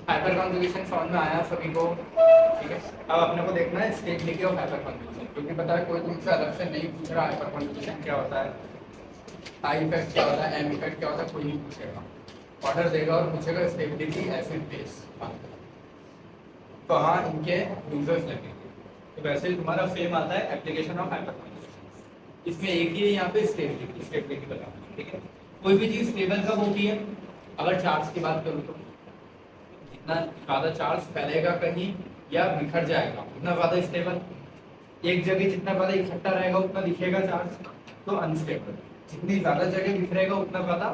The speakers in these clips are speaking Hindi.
हाइपर कॉन्जुगेशन समझ में आया सभी को? ठीक है, अब अपने को देखना है स्टेबिलिटी ऑफ हाइपर कॉन्जुगेशन, क्योंकि पता है कोई तुमसे अलग से नहीं पूछ रहा हाइपर कॉन्जुगेशन क्या होता है, आई इफेक्ट क्या होता है, एम इफेक्ट क्या होता है, कोई नहीं पूछेगा। ऑर्डर देगा और पूछेगा स्टेबिलिटी एसिड बेस, तो हाँ इनके यूजर्स लगेंगे। तो वैसे ही तुम्हारा सेम आता है एप्लीकेशन ऑफ हाइपर कॉन्जुगेशन, इसमें एक ही है यहाँ पे स्टेबिलिटी बता। ठीक है, कोई भी चीज स्टेबल कब होती है? अगर चार्ज की बात करूँ तो जितना ज्यादा चार्ज फैलेगा कहीं या बिखर जाएगा उतना ज्यादा स्टेबल, एक जगह जितना ज्यादा इकट्ठा रहेगा उतना दिखेगा चार्ज, तो अनस्टेबल। जितनी ज्यादा जगह बिखरेगा उतना ज्यादा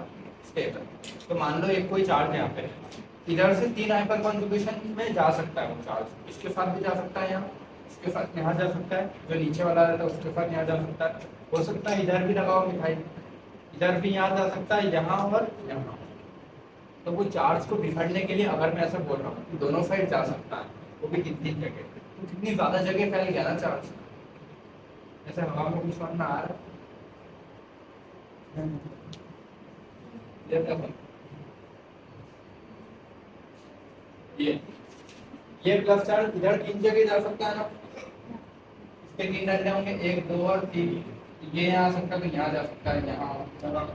स्टेबल। तो मान लो एक कोई चार्ज यहाँ पे है, इधर से 3 हाइपर कॉन्जुगेशन में जा सकता है वो चार्ज, इसके साथ भी जा सकता है, यहाँ इसके साथ यहाँ जा सकता है, जो नीचे वाला रहता है उसके साथ यहाँ जा सकता है, हो सकता है इधर भी लगाओ मिठाई, इधर भी यहाँ जा सकता है, यहाँ और यहाँ। तो वो चार्ज को बिखरने के लिए अगर मैं ऐसा बोल रहा हूँ कि दोनों साइड जा सकता है, वो भी कितनी जगह, तो कितनी ज्यादा जगह फैल गया ना चार्ज। ऐसे हवा में कुछ समझ में आ रहा है? ये प्लस चार्ज इधर 3 जगह जा सकता है ना, इसके 3 डंडे होंगे, 1 2 और 3, ये यहाँ आ सकता है तो यहाँ जा सकता है, यहाँ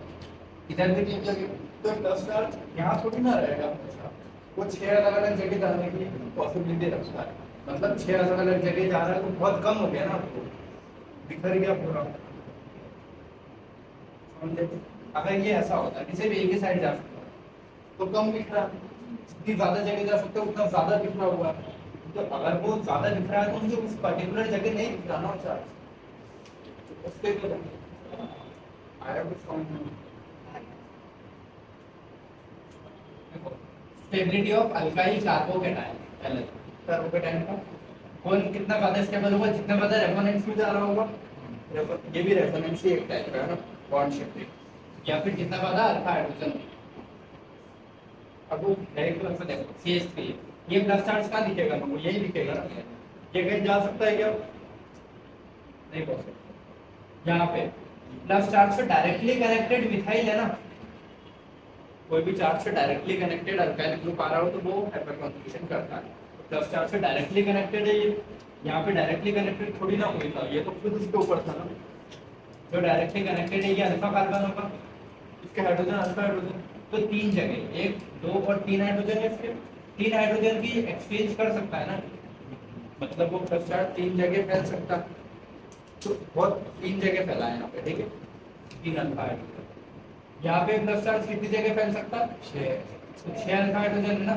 इधर भी 3 जगह। तो प्लस चार्ज यहाँ थोड़ी ना रहेगा, वो 6 अलग अलग जगह जाने की पॉसिबिलिटी रखता है, मतलब 6 अलग अलग जगह जा रहा है तो बहुत कम हो गया ना, आपको बिखर गया पूरा। अगर ये ऐसा होता है कि सिर्फ एक ही साइड जा सकता है तो कम बिखरा, जितनी ज्यादा जगह जा सकते हो उतना ज्यादा बिखरा हुआ है। तो अगर वो ज्यादा बिखरा है तो मुझे उस पर्टिकुलर जगह नहीं बिखराना चार्ज, उसके लिए आया कुछ समझ में? स्टेबिलिटी ऑफ अल्काइल कार्बोकेटायन, पहले कार्बोकेटायन का कौन कितना ज्यादा स्टेबल होगा, जितना ज्यादा रेजोनेंस में जा रहा होगा, ये भी रेजोनेंस ही एक टाइप का है ना, बॉन्ड शिफ्टिंग, या फिर जितना ज्यादा अल्फा हाइड्रोजन। अब वो डायरेक्ट में देखो CH3, ये प्लस चार्ज कहाँ दिखेगा ना, वो यही दिखेगा ना, ये कहीं जा सकता है क्या? नहीं पहुंच सकता। यहाँ पे प्लस चार्ज से डायरेक्टली कनेक्टेड मिथाइल है ना, कोई भी चार्ज से डायरेक्टली कनेक्टेड अल्काइल ग्रुप आ रहा हो तो वो हाइपर कॉन्जुगेशन करता है। प्लस चार्ज से डायरेक्टली कनेक्टेड है ये, यहाँ पे डायरेक्टली कनेक्टेड थोड़ी ना हुई था, ये तो खुद उसके ऊपर था ना। जो डायरेक्टली कनेक्टेड है ये अल्फा कार्बन होगा, इसके हाइड्रोजन अल्फा हाइड्रोजन, तो 3 जगह 1 2 और 3 हाइड्रोजन है, इसके 3 हाइड्रोजन की एक्सचेंज कर सकता है ना, मतलब वो प्लस चार्ज 3 जगह फैल सकता है, तो बहुत 3 जगह फैला है यहाँ पे। ठीक है, 3 अल्फा हाइड्रोजन। यहाँ पे प्लस चार्ज कितनी जगह फैल सकता है? 6, तो 6 अल्फा हाइड्रोजन है ना,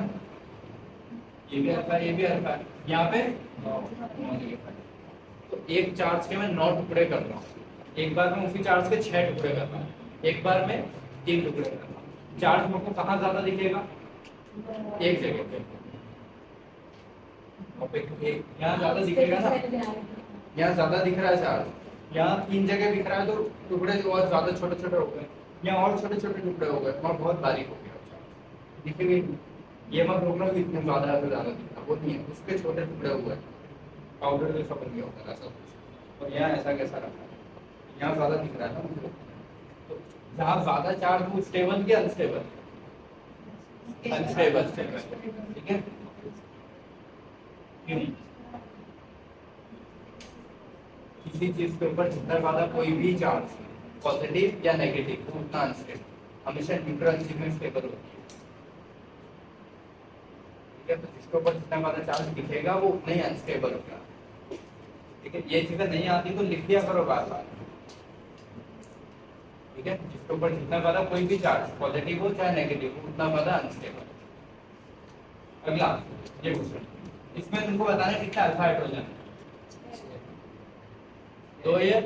ये भी अल्फा ये भी अल्फा, यहाँ पे 9 जगह। तो एक चार्ज के मैं 9 टुकड़े कर रहा हूँ, एक बार में उसी चार्ज के 6 टुकड़े कर रहा हूँ, एक बार में 3 टुकड़े कर रहा हूँ। चार्ज मेरे को कहाँ ज्यादा दिखेगा? एक जगह पे, यहाँ ज्यादा दिखेगा ना, यहाँ ज्यादा दिख रहा है चार्ज, यहाँ 3 जगह दिख रहा है तो टुकड़े जो और ज्यादा छोटे छोटे हो गए, यहाँ और छोटे छोटे टुकड़े हो गए, वहाँ बहुत बारीक हो गया दिखेंगे। ये मत रोकना कि इतने ज्यादा है तो ज्यादा दिख रहा, वो नहीं है, उसके छोटे टुकड़े हो गए, पाउडर जैसा बन गया होगा ऐसा कुछ। और यहाँ ऐसा कैसा रखा है, यहाँ ज्यादा दिख रहा है ना मुझे, तो जहाँ ज्यादा चार्ज वो स्टेबल या अनस्टेबल? अनस्टेबल। ठीक है, क्यों? किसी चीज के ऊपर जितना ज्यादा कोई भी चार्ज पॉजिटिव या नेगेटिव तो उतना अनस्टेबल, हमेशा न्यूट्रल चीज में स्टेबल होती है। ठीक है, तो जिसके ऊपर जितना ज्यादा चार्ज दिखेगा वो उतना ही अनस्टेबल होगा। ठीक है, ये चीजें नहीं आती तो लिख दिया करो बार बार। ठीक है, जिसके ऊपर जितना ज्यादा कोई भी चार्ज पॉजिटिव हो चाहे नेगेटिव हो उतना ज्यादा अनस्टेबल। अगला ये क्वेश्चन, इसमें तुमको बताना है कितना अल्फा हाइड्रोजन है, 2 ये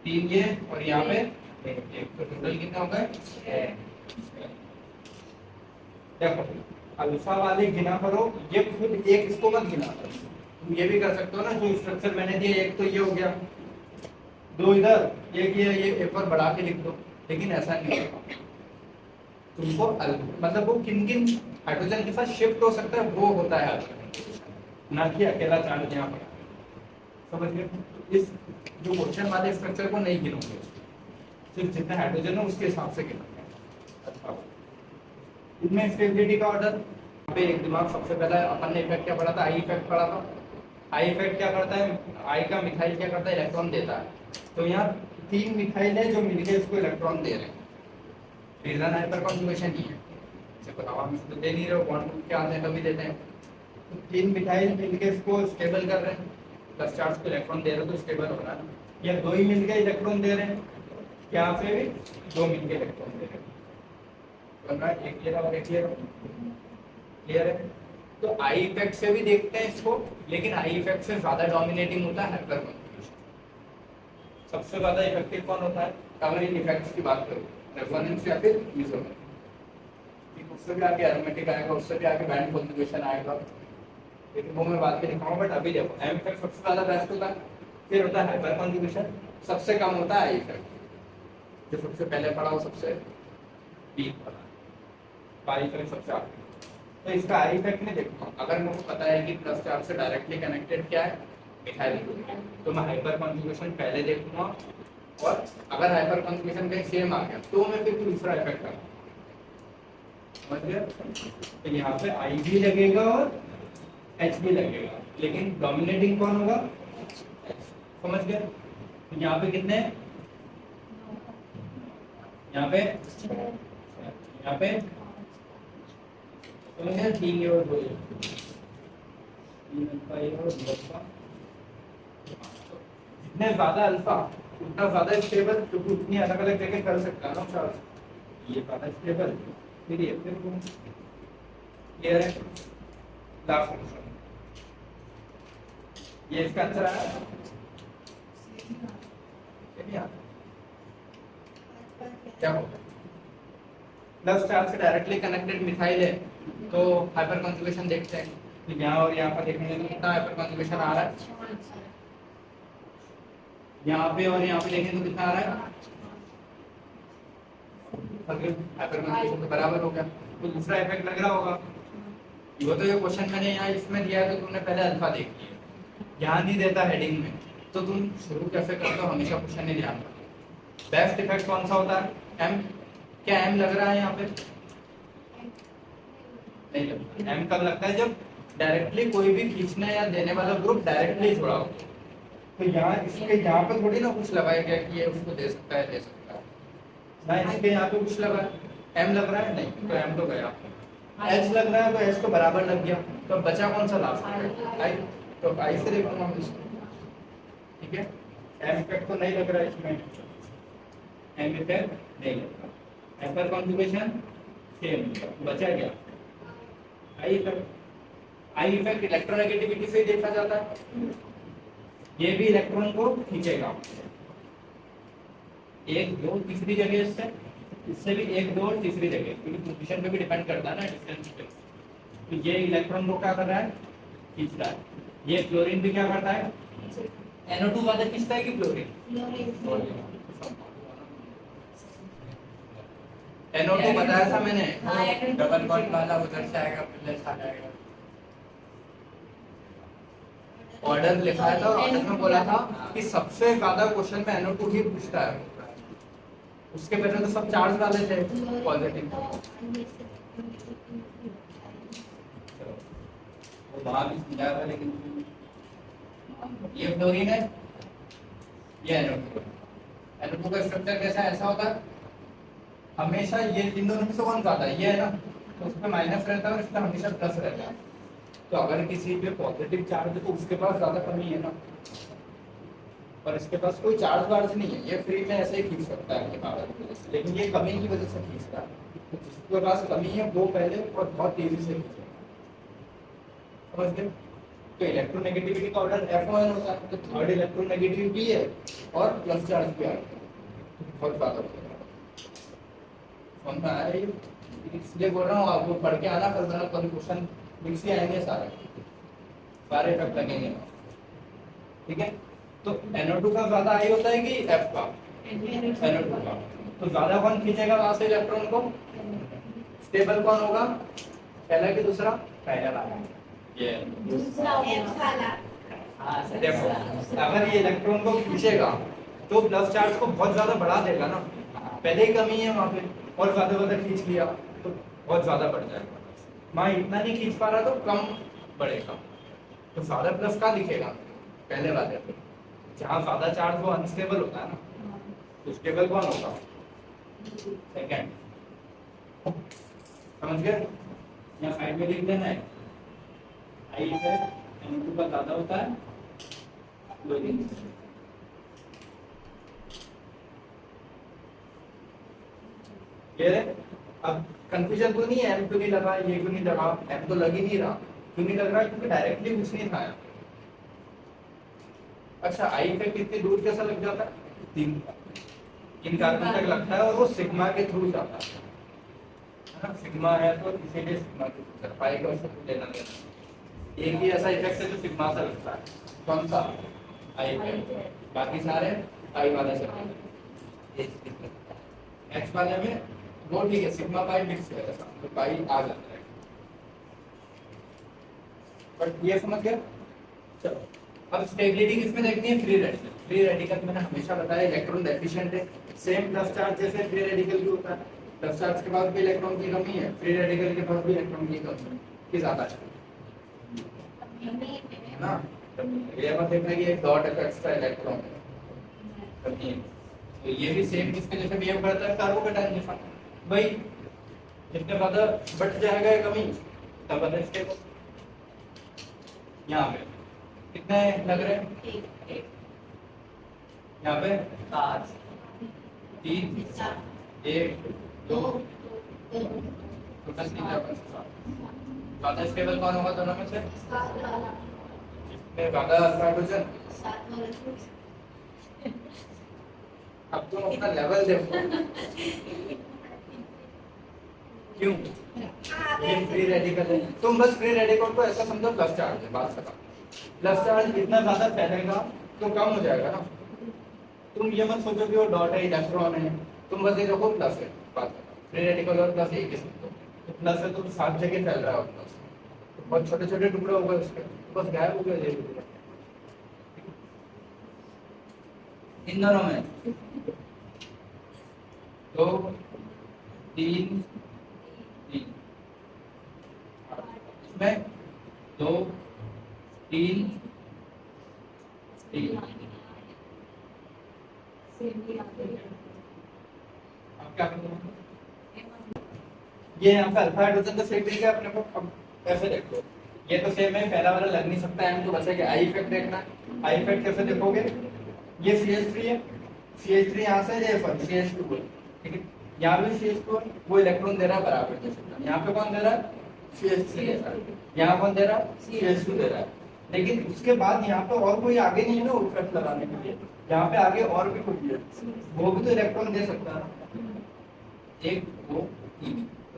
3 ये और यहाँ पे एक, तो टोटल कितना होगा? 6। देखो अल्फा वाले गिना करो, ये खुद एक इसको मत गिना करो, तुम ये भी कर सकते हो ना, जो स्ट्रक्चर मैंने दिया एक तो ये हो गया, 2 इधर, एक ये एक बार बढ़ा के लिख दो, लेकिन ऐसा नहीं होगा। तुमको मतलब वो किन किन हाइड्रोजन के साथ शिफ्ट हो सकता है वो होता है ना कि अकेला चार्ज यहाँ पर, समझ गए? इस जो क्वेश्चन वाले स्ट्रक्चर को नहीं गिनोगे, सिर्फ जितने हाइड्रोजन हो उसके हिसाब से गिनोगे। अच्छा इनमें स्टेबिलिटी का ऑर्डर पे एक दिमाग सबसे पहले अपन ने इफेक्ट क्या पढ़ा था, आई इफेक्ट पढ़ा था। आई इफेक्ट क्या करता है, आई का मिथाइल क्या करता है, इलेक्ट्रॉन देता है। तो यहाँ 3 मिथाइल है जो मिलके इसको इलेक्ट्रॉन दे रहे हैं, रीजन हाइपर कॉन्जुगेशन ही है। हम इसको दे नहीं रहे, बॉन्ड क्या आते हैं तभी देते हैं। तो 3 मिथाइल मिलके इसको स्टेबल कर रहे हैं, प्लस चार्ज को इलेक्ट्रॉन दे रहे हो तो स्टेबल हो रहा है, या 2 ही मिलके इलेक्ट्रॉन दे रहे हैं, यहाँ पे भी 2 मिलके इलेक्ट्रॉन दे रहे हैं, बन रहा है एक क्लियर और एक क्लियर है। तो आई इफेक्ट से भी देखते हैं इसको, लेकिन आई इफेक्ट से ज्यादा डोमिनेटिंग होता है हाइपर कॉन्जुगेशन। सबसे ज्यादा इफेक्टिव कौन होता है अगर इन इफेक्ट्स की बात करूं, रेजोनेंस या फिर मेसोमेर। उससे भी आगे एरोमेटिक आएगा, उससे भी आगे बैंड कॉन्जुगेशन आएगा, लेकिन वो मैं बात के दिखाऊंगा। बट अभी देखो एम इफेक्ट सबसे ज्यादा बेस्ट होता है, फिर होता है हाइपर कॉन्जुगेशन, सबसे कम होता है आई इफेक्ट। जो सबसे पहले पढ़ा वो सबसे वीक पढ़ा, आई इफेक्ट सबसे आगे। तो इसका आई इफेक्ट में देखता हूँ, अगर मुझे पता है कि प्लस चार्ज से डायरेक्टली कनेक्टेड क्या है, मिथाइल ग्रुप, तो मैं हाइपर कॉन्जुगेशन पहले देखूंगा, और अगर हाइपर कॉन्जुगेशन कहीं सेम आ गया तो मैं फिर दूसरा इफेक्ट करूंगा, समझ गया। तो यहाँ पे आई भी लगेगा और एच भी लगेगा, लेकिन डोमिनेटिंग कौन होगा, समझ गया। तो यहाँ पे कितने, यहाँ पे समझ गया, 3 और 2 जितने ज्यादा अल्फा उतना ज्यादा स्टेबल, क्योंकि उतनी अलग अलग जगह कर सकता है ना चार्ज, ये ज्यादा स्टेबल, फिर ये फिर क्लियर है। लास्ट फंक्शन ये इसका आंसर आया, क्या होगा, प्लस चार्ज से डायरेक्टली कनेक्टेड मिथाइल है तो हाइपर कॉन्जुगेशन देखते हैं। तो यहाँ और यहाँ पर देखने में कितना हाइपर कॉन्जुगेशन आ रहा है, यहाँ पे और यहाँ पे देखें तो कितना आ रहा है, हाइपर कॉन्जुगेशन तो बराबर हो गया। तो दूसरा इफेक्ट लग रहा होगा, वो तो ये क्वेश्चन मैंने यहाँ इसमें दिया है तो तुमने पहले अल्फा देख लिया, यहाँ नहीं देता हेडिंग में, तो तुम शुरू कैसे करते हो हमेशा क्वेश्चन नहीं ध्यान रखो। बेस्ट इफेक्ट कौन सा होता है, एम, क्या एम लग रहा है यहाँ पे, नहीं लगता। एम कब लगता है, जब डायरेक्टली कोई भी खींचने या देने वाला ग्रुप डायरेक्टली जुड़ा हो। तो यहाँ इसके यहाँ पे थोड़ी ना कुछ लगाया गया कि ये उसको दे सकता है, दे सकता है ना, इसके यहाँ पे कुछ लगा, एम लग रहा है नहीं, तो एम तो गया, एच लग रहा है तो एच तो बराबर लग गया, तो बचा कौन सा लास्ट, आई, तो आई से देखूंगा हम इसको, ठीक है। एम इफेक्ट तो नहीं लग रहा है इसमें, एम इफेक्ट नहीं लग रहा, हाइपर कॉन्जुगेशन सेम, बचा गया I effect. I effect electronegativity से देखा जाता है, ये भी इलेक्ट्रॉन को खींचेगा, 1 2 तीसरी जगह इससे भी 1 2 और तीसरी जगह, क्योंकि पोजीशन पे भी डिपेंड करता है ना डिस्टेंस पे। तो ये इलेक्ट्रॉन को क्या कर रहा है, खींच रहा है। ये फ्लोरीन भी क्या करता है, NO2 ज्यादा खींचता है कि फ्लोरीन, NO2 बताया था मैंने, डबल बॉन्ड वाला उधर से आएगा प्लस आ जाएगा। ऑर्डर लिखा था और ऑर्डर में बोला था कि सबसे ज्यादा क्वेश्चन में NO2 ही पूछता है, उसके पहले तो सब चार्ज वाले थे पॉजिटिव, वो वहां भी समझा था, लेकिन ये फ्लोरीन है, ये NO2 का स्ट्रक्चर कैसा है, ऐसा होता है हमेशा, ये इन दोनों में से कौन ज्यादा है, ये है ना, तो उसमें माइनस रहता है और इसमें हमेशा प्लस रहता है। तो अगर किसी पे पॉजिटिव चार्ज है तो उसके पास ज्यादा कमी है ना, और इसके पास कोई चार्ज वार्ज नहीं है, ये फ्री में ऐसे ही खींच सकता है, लेकिन ये कमी की वजह से खींचता है, तो जिसके पास कमी है वो पहले और बहुत तेजी से खींचे, समझ गए। तो इलेक्ट्रोनेगेटिविटी का ऑर्डर F1 होता है, तो थर्ड इलेक्ट्रोनेगेटिव भी है और प्लस चार्ज भी आ रहा है, बहुत ज्यादा होता है। इसलिए बोल रहा हूँ आपको पढ़ के आना, कल मेरा क्वेश्चन मिक्स ही आएंगे, सारे इफेक्ट लगेंगे, ठीक है। तो NO2 का ज्यादा आई होता है कि F का, NO2 का, तो ज्यादा कौन खींचेगा वहां से इलेक्ट्रॉन को, स्टेबल कौन होगा, पहला कि दूसरा, पहला वाला, ये देखो अगर ये इलेक्ट्रॉन को खींचेगा तो प्लस चार्ज को बहुत ज्यादा बढ़ा देगा ना, पहले ही कमी है वहां पे और ज्यादा खींच लिया, तो बहुत ज्यादा बढ़ जाएगा। मैं इतना नहीं खींच पा रहा तो कम बढ़ेगा, तो ज्यादा प्लस का दिखेगा पहले वाले पे। जहाँ ज्यादा चार्ज वो अनस्टेबल होता है ना, तो स्टेबल कौन होगा? सेकंड। समझ गए? यहाँ साइड में लिख देना है आई है M2 का ज्यादा होता है लोडिंग। ये अब कंफ्यूजन तो नहीं है M क्यों नहीं लगा, ये क्यों नहीं लगा, M तो लग ही नहीं रहा। क्यों नहीं लग रहा? क्योंकि डायरेक्टली कुछ नहीं था। अच्छा, आई इफेक्ट इतनी दूर कैसा लग जाता है? 3 कार्बन तक लगता है और वो सिग्मा के थ्रू जाता है ना। सिग्मा है तो इसीलिए सिग्मा के थ्रू कर पाएगा, उससे कुछ लेना देना। एक ही ऐसा इफेक्ट है जो सिग्मा से लगता है, कौन सा? I effect. बाकी सारे आई वाले से। एक्स वाले में वो ठीक है, सिग्मा पाई मिक्स है ऐसा, तो पाई आ जाता है। बट ये समझ गया? चलो अब स्टेबिलिटी किसमें देखनी है? Free radical. फ्री रेडिकल मैंने हमेशा बताया इलेक्ट्रॉन डेफिशिएंट है। सेम प्लस चार्ज जैसे फ्री रेडिकल भी होता है, प्लस चार्ज के पास भी इलेक्ट्रॉन की कमी है, फ्री रेडिकल के पास भी इलेक्ट्रॉन की कमी है, कि ज्यादा है ना। ये मत देखना कि एक डॉट इफेक्ट का इलेक्ट्रॉन है, कमी है। तो ये भी सेम किसके जैसे बिहेव करता है? कार्बोकेटाइन जैसा। भाई जितने ज्यादा बढ़ जाएगा ये कमी तब बता इसके को। यहाँ पे कितने लग रहे हैं? यहाँ पे 7 3 1 2 टोटल 3 ज्यादा स्टेबल कौन होगा दोनों में से? ज्यादा हाइड्रोजन। अब तुम अपना लेवल देखो क्यों? ये फ्री रेडिकल है, तुम बस फ्री रेडिकल को ऐसा समझो प्लस चार्ज है, बात खत्म। प्लस चार्ज जितना ज्यादा फैलेगा तो कम हो जाएगा ना। तुम ये मत सोचो कि वो डॉट है इलेक्ट्रॉन है, तुम बस ये देखो प्लस है, बात खत्म। फ्री रेडिकल और प्लस एक ही समझो, तो प्लस है तो 7 जगह फैल रहा है प्लस, तो बहुत छोटे छोटे टुकड़े हो गए उसके, बस गायब हो गए धीरे धीरे इन दोनों में। 2 3 इसमें 2 3 3। अब क्या करें? ये यहाँ पे अल्फा हाइड्रोजन का सेट दिख गया अपने को। अब ऐसे देखो, ये तो सेम है, पहला वाला लग नहीं सकता है, तो बचेगा आई इफेक्ट देखना है। आई इफेक्ट कैसे देखोगे? ये CH3 है, CH3 यहाँ से ये CH2 है, ठीक है। यहाँ भी CH2 है, वो इलेक्ट्रॉन दे रहा है बराबर जैसे। यहाँ पे कौन दे रहा है? CH3 दे रहा है। यहाँ कौन दे रहा है? CH2 दे रहा है। लेकिन उसके बाद यहाँ पे और कोई आगे नहीं है ना इफेक्ट लगाने के लिए। यहाँ पे आगे और भी कोई है, वो भी तो इलेक्ट्रॉन दे सकता है ना। 1 2 3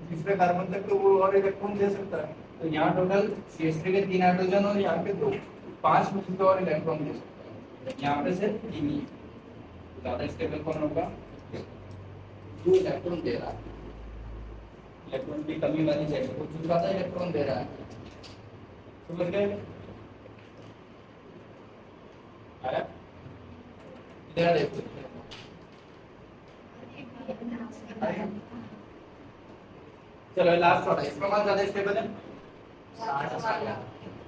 तीसरे कार्बन तक तो वो और इलेक्ट्रॉन दे सकता है। तो यहाँ टोटल CH3 के 3 हाइड्रोजन और यहाँ पे 2 5 मिलकर और इलेक्ट्रॉन दे सकता है। यहाँ पे सिर्फ 3 ही। ज्यादा स्टेबल कौन होगा? जो इलेक्ट्रॉन दे रहा है, इलेक्ट्रॉन की कमी वाली जगह को जो ज्यादा इलेक्ट्रॉन दे रहा है। समझ गए? आया? इधर देखो, चलो लास्ट वाला, इसमें कौन ज्यादा स्टेबल है? लास्ट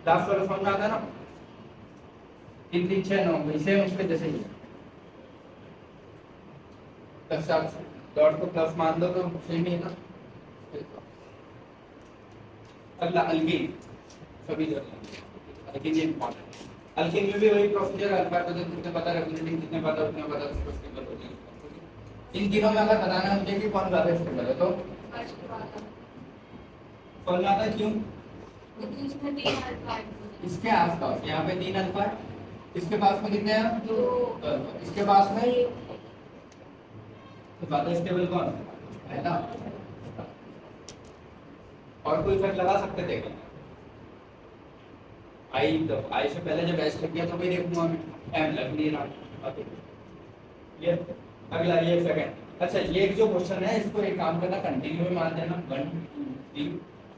वाला समझ में आता है ना? 3 3 6 9 इसे उसके जैसे ही प्लस चार्ज डॉट को प्लस मान दो तो सेम ही है ना। अगला अल्कीन, सभी जगह अल्कीन ये इंपॉर्टेंट है। अल्कीन में भी वही प्रोसीजर, अल्फा हाइड्रोजन कितने पता, रेगुलेटिंग कितने पता, उतने पता उसको स्टेबल होगी। इन तीनों में अगर बताना है मुझे कि कौन ज्यादा स्टेबल है तो कौन आता है? क्यों? इसके आसपास यहाँ पे 3 अल्फा है, इसके पास में कितने हैं? 2। इसके पास में तो ज्यादा स्टेबल कौन है ना? और कोई इफेक्ट लगा सकते थे क्या? आई तो आई से पहले जब एस लग गया तो मैं देखूंगा मैं एम लग नहीं रहा। ये अगला ये सेकंड। अच्छा, ये जो क्वेश्चन है इसको एक काम करना, कंटिन्यू में मान देना 1 2 3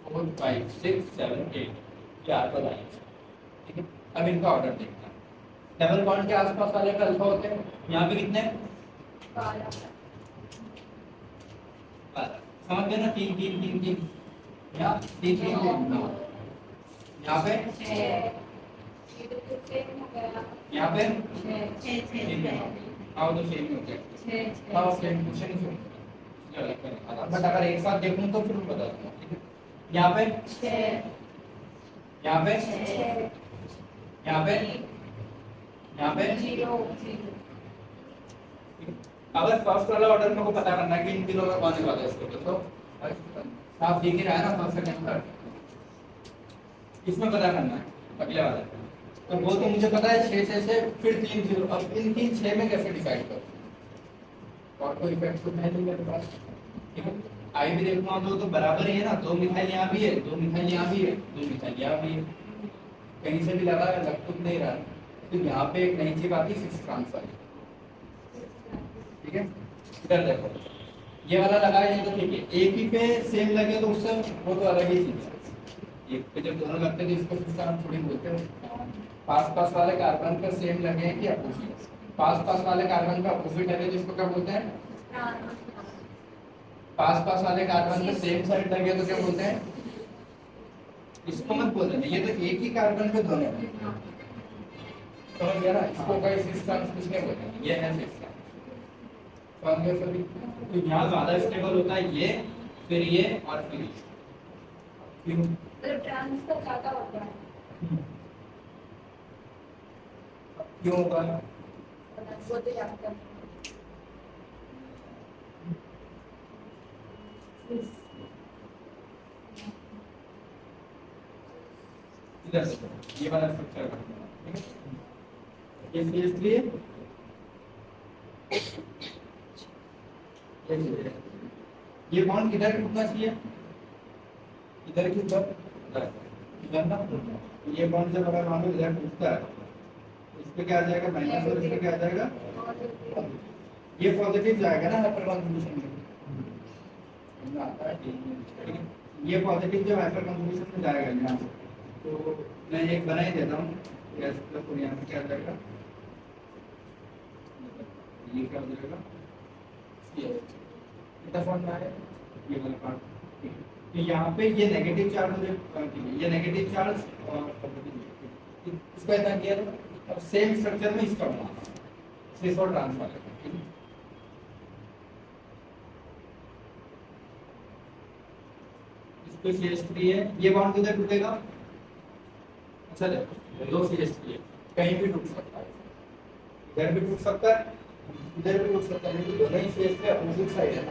4 5 6 7 8 4 पर आए, ठीक है। अब इनका ऑर्डर देखना है। डबल बॉन्ड के आसपास वाले का अल्फा होते हैं, यहाँ पे कितने? 12। समझ गए ना, तीन तीन तीन तीन, यहाँ तीन तीन तीन, यहाँ पे यहाँ पे हाँ तो सेम ही हो गया, हाँ सेम क्वेश्चन ही बट अगर एक साथ देखूं तो फिर बता दूंगा, ठीक है। यहाँ पे यहाँ पे यहाँ पे यहाँ पे अगर फर्स्ट वाला ऑर्डर मेरे को पता करना है कि इन तीनों में कौन सी बात है इसके तो आप देख ही रहा है ना, फर्स्ट सेकंड थर्ड, इसमें पता करना है अगले वाला। तो वो तो मुझे पता है 6 6 से फिर 3 0, अब इन 3 6 में कैसे डिसाइड करूं, और कोई इफेक्ट तो है नहीं मेरे पास, ठीक है। आई भी देखना तो बराबर ही है ना, 2 मिथाइल यहाँ भी है, 2 मिथाइल यहाँ भी है, 2 मिथाइल यहाँ भी है, कहीं से भी लगा लग तो नहीं रहा। तो यहाँ पे एक नई चीज आती है 6 ट्रांसफर, ठीक है। इधर देखो ये वाला लगाया जाए तो ठीक है, एक ही पे सेम लगे तो उससे वो तो अलग ही चीज है, एक पे जब दोनों लगते हैं तो इसको सिस्टम हम थोड़ी बोलते हैं। पास वाले कार्बन पे सेम लगे हैं कि अपोजिट, पास वाले कार्बन पे अपोजिट लगे तो इसको क्या बोलते हैं, पास वाले कार्बन पे सेम साइड लगे तो क्या बोलते हैं, इसको मत बोलते, ये तो एक ही कार्बन पे दोनों है, समझ गया ना, इसको कोई सिस्टम कुछ नहीं बोलते, ये है सिस्टम, समझ गए सभी। तो यहाँ ज्यादा स्टेबल होता है ये, फिर ये और फिर ये, क्यों ट्रांसफर ज्यादा होता है, क्यों होगा, वो तो जानते हैं। इधर से ये वाला स्ट्रक्चर ठीक है, ये CH3 ये बॉन्ड किधर टूटना चाहिए, इधर की तरफ, इधर ना, ये बॉन्ड जब अगर मान लो इधर टूटता है इस पे क्या आ जाएगा माइनस, और इस पे क्या आ जाएगा, ये पॉजिटिव जाएगा ना हाइपर कंजुगेशन में, ये पॉजिटिव जब हाइपर कंजुगेशन में जाएगा यहाँ से, तो मैं एक बना ही देता हूँ, तो यहाँ पे क्या आ जाएगा, ये क्या हो जाएगा, ये वाला पार्ट, तो यहाँ पे ये नेगेटिव चार्ज मुझे, ये नेगेटिव चार्ज इसका इतना किया था, अब सेम स्ट्रक्चर में इसका बनाना, सिस और ट्रांस वाले, इसको CH3 है, ये बॉन्ड किधर टूटेगा, अच्छा देखो 2 CH3 है, कहीं भी टूट सकता है, इधर भी टूट सकता है, इधर भी टूट सकता है, लेकिन दोनों ही CH3 अपोजिट साइड है,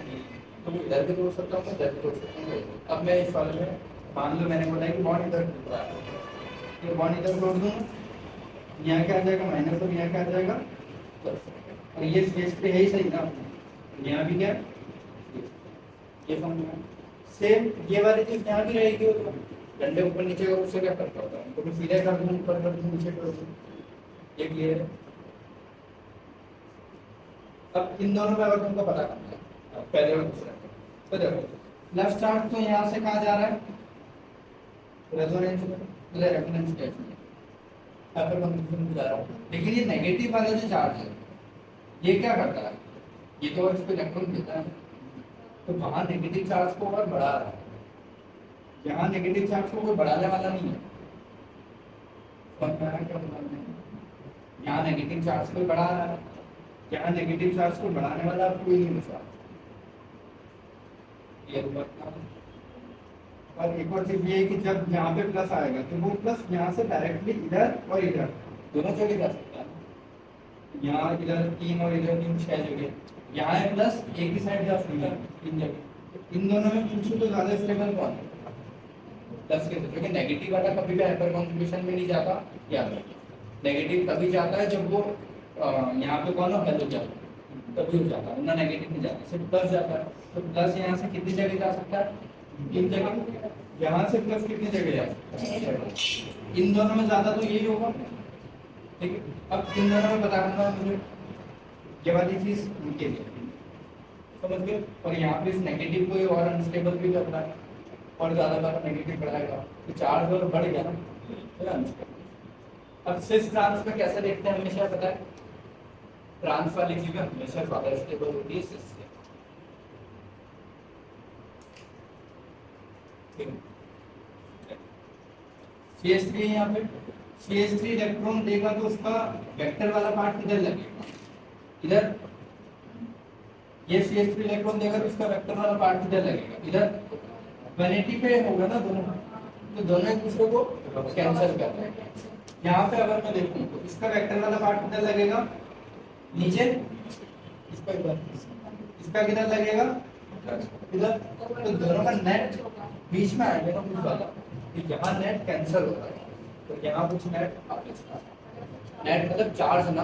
तो इधर भी टूट सकता हूँ, इधर भी टूट सकता हूँ। अब मैं इस वाले में मान लो मैंने बोला कि बॉन्ड इधर टूट रहा है, ये बॉन्ड इधर तोड़ दूँ, यहाँ क्या आ जाएगा माइनस, और यहाँ क्या आ जाएगा प्लस, और ये CH3 है ही सही ना, यहाँ भी क्या ये समझ में, सेम ये वाली चीज यहाँ भी रहेगी, वो डंडे ऊपर नीचे का उससे क्या करता होता है, तो मैं सीधे कर दूँ, ऊपर कर दूँ, नीचे कर दूँ, ये क्लियर है। अब इन दोनों में अगर तुमको पता करना है पहले और दूसरा, तो देखो लेफ्ट चार्ज तो यहाँ से कहाँ जा रहा है, रेजोनेंस में, रेजोनेंस केस में हाइपर कंजुगेशन में जा रहा है, लेकिन ये नेगेटिव वाला जो चार्ज है ये क्या करता है, ये तो इस पे इलेक्ट्रॉन देता है, तो वहां नेगेटिव चार्ज को और बढ़ा रहा है, यहाँ नेगेटिव चार्ज को कोई बढ़ाने वाला नहीं है, यहाँ नेगेटिव चार्ज को बढ़ा रहा है, यहाँ नेगेटिव चार्ज को बढ़ाने वाला कोई नहीं बचा, ये और एक और चीज ये है कि जब यहाँ पे प्लस आएगा तो वो प्लस यहाँ से डायरेक्टली इधर और इधर दोनों जगह जा सकता है, यहाँ इधर 3 और इधर 3 6 जगह, यहाँ है प्लस एक ही साइड जा सकता है 3 जगह, इन दोनों में पूछो तो ज्यादा स्टेबल कौन है, प्लस के साथ, क्योंकि नेगेटिव वाला कभी भी हाइपर कंजुगेशन में नहीं जाता, याद रखो नेगेटिव तभी जाता है जब वो यहाँ पे कौन हो हेलोजन, तभी हो जाता है, ना नेगेटिव नहीं जाता, सिर्फ प्लस जाता है, तो प्लस यहाँ से कितनी जगह जा सकता है, 3 जगह, यहाँ से प्लस कितनी जगह जा सकता है, इन दोनों में ज्यादा तो यही होगा, ठीक है। अब इन दोनों में बता करना मुझे ये वाली चीज उनके लिए समझ गए, और यहाँ पे इस नेगेटिव को और अनस्टेबल भी कर रहा है, और ज्यादा बार नेगेटिव बढ़ाएगा तो चार्ज और बढ़ गया ना, अब सिस ट्रांस में कैसे देखते हैं, हमेशा पता है ट्रांस वाली चीजें हमेशा ज्यादा स्टेबल होती है सिस से, CH3 है यहाँ पे, CH3 इलेक्ट्रॉन देगा तो उसका वेक्टर वाला पार्ट किधर लगेगा, इधर। ये CH3 इलेक्ट्रॉन देगा तो उसका वेक्टर वाला पार्ट किधर लगेगा, इधर। 180 पे होगा ना दोनों, तो दोनों एक दूसरे को कैंसिल कर रहे हैं। यहाँ पे अगर मैं देखूं तो इसका वेक्टर वाला पार्ट किधर लगेगा, नीचे, इसका इधर, इसका किधर लगेगा, इधर। तो दोनों का नेट बीच में आएगा ना कुछ वाला, तो यहाँ नेट कैंसिल होगा, तो यहाँ कुछ नेट नेट मतलब चार्ज ना,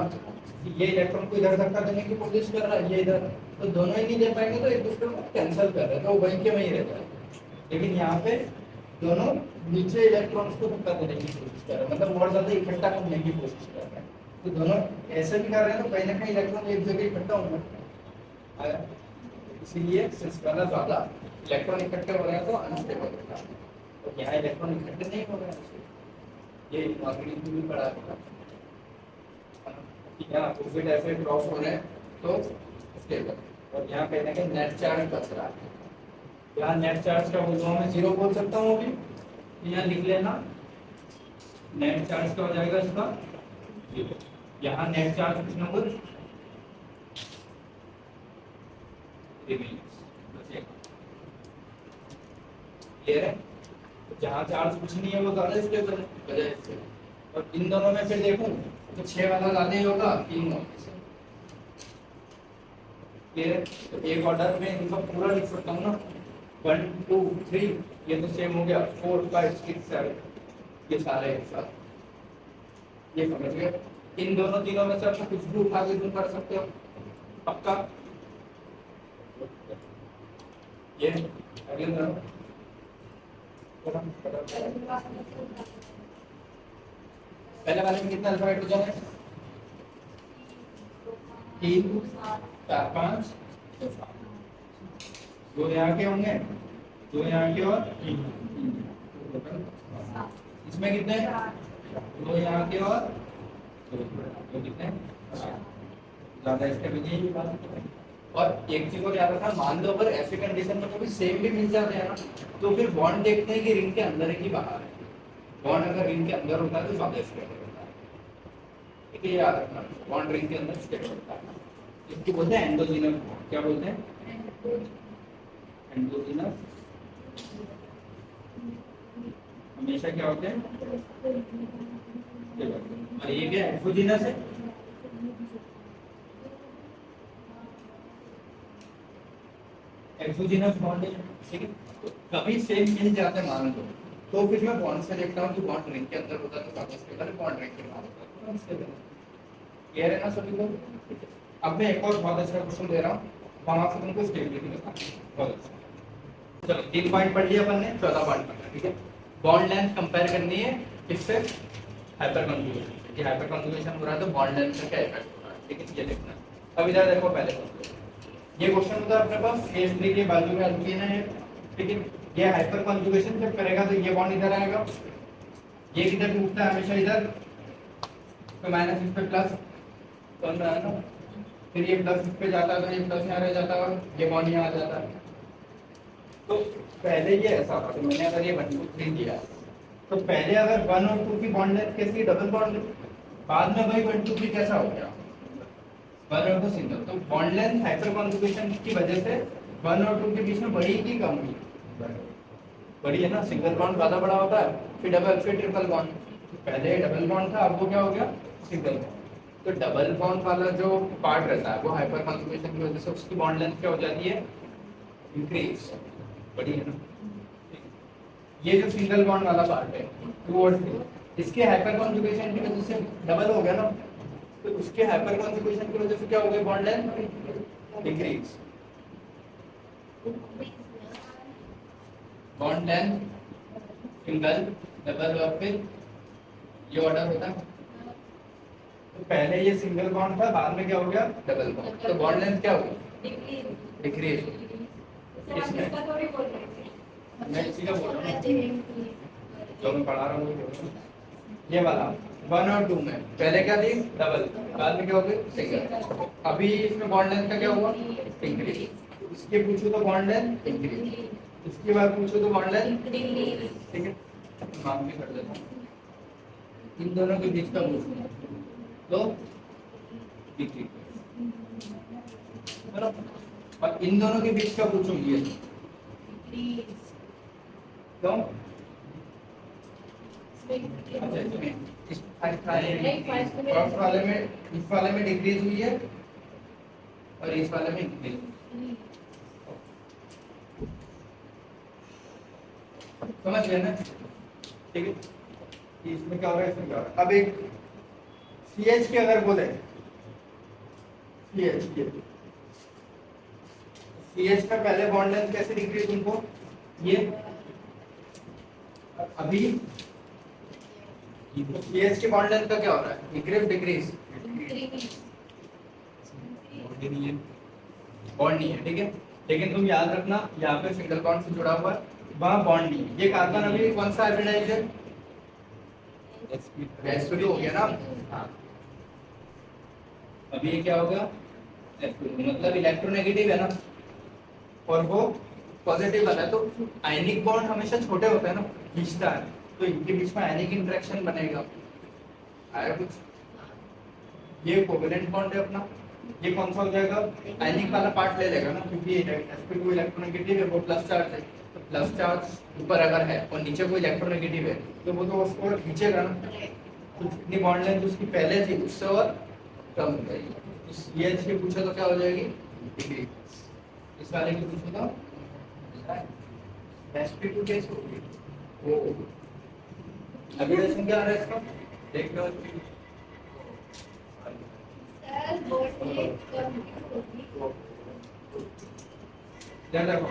ये इलेक्ट्रॉन को इधर धक्का देने की कोशिश कर रहा है, ये इधर, तो दोनों ही नहीं दे पाएंगे, तो एक दूसरे को कैंसिल कर रहे हैं, तो वहीं के वहीं रहता है। लेकिन यहाँ पे दोनों नीचे इलेक्ट्रॉन्स को धक्का देने की कोशिश कर रहे हैं, मतलब और ज्यादा इकट्ठा करने की कोशिश कर रहे हैं। तो दोनों ऐसे भी कर रहे हैं, तो कहीं ना कहीं इलेक्ट्रॉन एक जगह इकट्ठा होंगे, इसीलिए सिंस वाला ज्यादा इलेक्ट्रॉन इकट्ठे हो रहे हैं तो अनस्टेबल होगा। तो यहाँ इलेक्ट्रॉन इकट्ठे नहीं हो रहे हैं, ये मॉर्गेलिटी भी पढ़ा था, यहाँ ऑपोजिट ऐसे क्रॉस हो रहे हैं तो स्टेबल, और यहाँ कहीं ना कहीं नेट चार्ज बच रहा है। यहाँ नेट चार्ज का बोलूँ मैं 0 बोल सकता हूँ अभी, यहाँ लिख लेना, नेट चार्ज क्या हो जाएगा इसका 0। यहाँ नेट चार्ज कुछ ना कुछ क्लियर है। तो जहाँ चार्ज कुछ नहीं है वो ज्यादा स्टेबल है वजह से, और इन दोनों में फिर देखूं तो 6 वाला ज्यादा ही होगा 3 होगा, क्लियर है। तो एक ऑर्डर में इनका पूरा लिख सकता हूँ ना, 1 2 3, ये तो सेम हो गया, 4 5 6 7, ये सारे एक साथ, ये समझ गए। इन दोनों तीनों में से आप कुछ भी उठा के तुम कर सकते हो पक्का। ये अगले तरफ पहले वाले में कितना अल्फा हाइड्रोजन है, 3 4 5, 2 यहाँ के होंगे, 2 यहाँ के और 3, इसमें कितने, 2 यहाँ के और 2 कितने ज्यादा, इसके भी यही बात। और एक चीज को याद रखना, मान लो अगर ऐसे कंडीशन में कभी सेम भी मिल जाते हैं ना, तो फिर बॉन्ड देखते हैं कि रिंग के अंदर है कि बाहर है। बॉन्ड अगर रिंग के अंदर होता है तो ज्यादा स्टेबल होता है, ठीक है, याद रखना, बॉन्ड रिंग के अंदर स्टेबल होता है। इसकी बोलते हैं एंडोजिनस, क्या बोलते हैं, एंडोजिनस हमेशा क्या होते हैं, और ये क्या एक्सोजिनस है, एक्सोजिनस बॉन्ड है, ठीक है। तो कभी सेम मिल जाते मान लो, तो फिर मैं बॉन्ड से देखता हूँ कि बॉन्ड रिंग के अंदर होता है तो ज्यादा स्टेबल है, बॉन्ड रिंग के बाहर होता है तो अनस्टेबल है। क्लियर है ना सभी को। अब मैं एक और बहुत अच्छा क्वेश्चन दे रहा हूँ, वहां से तुमको स्टेबिलिटी बताना, बहुत अच्छा। चलो 3 पॉइंट पढ़ लिया अपन ने, 14 पॉइंट पढ़ना, ठीक है। बॉन्ड लेंथ कंपेयर करनी है किससे, हाइपर कॉन्जुगेशन, कि हाइपर कॉन्जुगेशन हो रहा है तो बॉन्ड लेंथ का क्या इफेक्ट हो रहा है, ठीक है, ये देखना। अब इधर देखो, पहले ये क्वेश्चन होता है अपने पास, CH3 के बाजू में एल्कीन है, ठीक है। ये हाइपर कॉन्जुगेशन जब करेगा तो ये बॉन्ड इधर आएगा, ये किधर टूटता है हमेशा इधर, तो माइनस इस पे प्लस बन रहा है ना, फिर ये प्लस इस पे जाता है तो ये प्लस यहाँ रह जाता है और ये बॉन्ड यहाँ आ जाता है। तो पहले ये ऐसा था, तो मैंने अगर ये 1 2 3 दिया, तो पहले अगर 1 और 2 की बॉन्ड लेंथ कैसी, डबल बॉन्ड, बाद में भाई 1 2 3 कैसा हो गया, 1 और 2 सिंगल। तो बॉन्ड लेंथ हाइपर कॉन्जुगेशन की वजह से 1 और 2 के बीच में बड़ी की कम हुई, बड़ी है ना, सिंगल बॉन्ड ज्यादा बड़ा होता है, फिर डबल, फिर ट्रिपल बॉन्ड। पहले डबल बॉन्ड था, अब वो क्या हो गया, सिंगल बॉन्ड। तो डबल बॉन्ड वाला जो पार्ट रहता है वो हाइपर कॉन्जुगेशन की वजह से उसकी बॉन्ड लेंथ क्या हो जाती है, इंक्रीज, बड़ी है ना। ये जो सिंगल बॉन्ड वाला पार्ट है 2 और 3, इसके हाइपर कॉन्जुगेशन की वजह से डबल हो गया ना, तो उसके हाइपर कॉन्जुगेशन की वजह से क्या हो गया, bond length decrease, bond length single, double और फिर ये ऑर्डर होता है। तो पहले ये सिंगल बॉन्ड था, बाद में क्या हो गया, डबल बॉन्ड, तो बॉन्ड लेंथ क्या हो गई, डिक्रीज। इसमें मैं इसी का बोल रहा हूँ, जो मैं पढ़ा रहा हूँ ये वाला 1 और 2 में पहले क्या थी, डबल, बाद में क्या हो गई, सिंगल। अभी इसमें बॉन्ड लेंथ का क्या हुआ, इंक्रीज। इसके पूछो तो बॉन्ड लेंथ इंक्रीज, इसके बाद पूछो तो बॉन्ड लेंथ, Increase. ठीक है, मार्क भी कर देता हूँ। इन दोनों के बीच का पूछूंगा तो डिक्रीज, बराबर, और इन दोनों के बीच का पूछूंगी Decrease. तो Increase. अच्छा इसमें इस फर्स्ट वाले में डिक्रीज हुई है और इस वाले में इंक्रीज। समझ गए ना, ठीक है, कि इसमें क्या हो रहा है, इसमें क्या हो रहा है। अब एक CH के अगर बोले CH में पहले बॉन्ड लेंथ कैसे डिक्रीज उनको, ये अभी तो CH की बॉन्ड लेंथ का क्या हो रहा है, इंक्रीज डिक्रीज, Increase. बॉन्ड नहीं है, ठीक है, लेकिन तुम याद रखना यहाँ पे सिंगल बॉन्ड से जुड़ा हुआ है, वहाँ बॉन्ड नहीं है। ये कार्बन अभी कौन सा हाइब्रिडाइज्ड है, sp2 हो गया ना। हाँ, अभी ये क्या होगा, sp2 मतलब इलेक्ट्रोनेगेटिव है ना, और वो पॉजिटिव वाला है, तो आयनिक बॉन्ड हमेशा छोटे होते हैं ना, खींचता है, तो इनके बीच में आयनिक इंटरेक्शन बनेगा। आया कुछ, ये कोवेलेंट बॉन्ड है अपना, ये कौन सा हो जाएगा, आयनिक वाला पार्ट ले लेगा ना, क्योंकि sp2 इलेक्ट्रोनेगेटिव है, वो प्लस चार्ज है, तो प्लस चार्ज ऊपर अगर है और नीचे कोई इलेक्ट्रोनेगेटिव है तो वो तो उसको खींचेगा ना, तो जितनी बॉन्ड लेंथ उसकी पहले थी उससे और कम हो जाएगी। इस CH के पूछे तो क्या हो जाएगी, डिग्री, इस वाले की पूछे तो sp2 कैसे होगी, वो हाइब्रिडेशन क्या आ रहा है इसका, देख लो, Sir, board में confuse होगी. ध्यान रखो,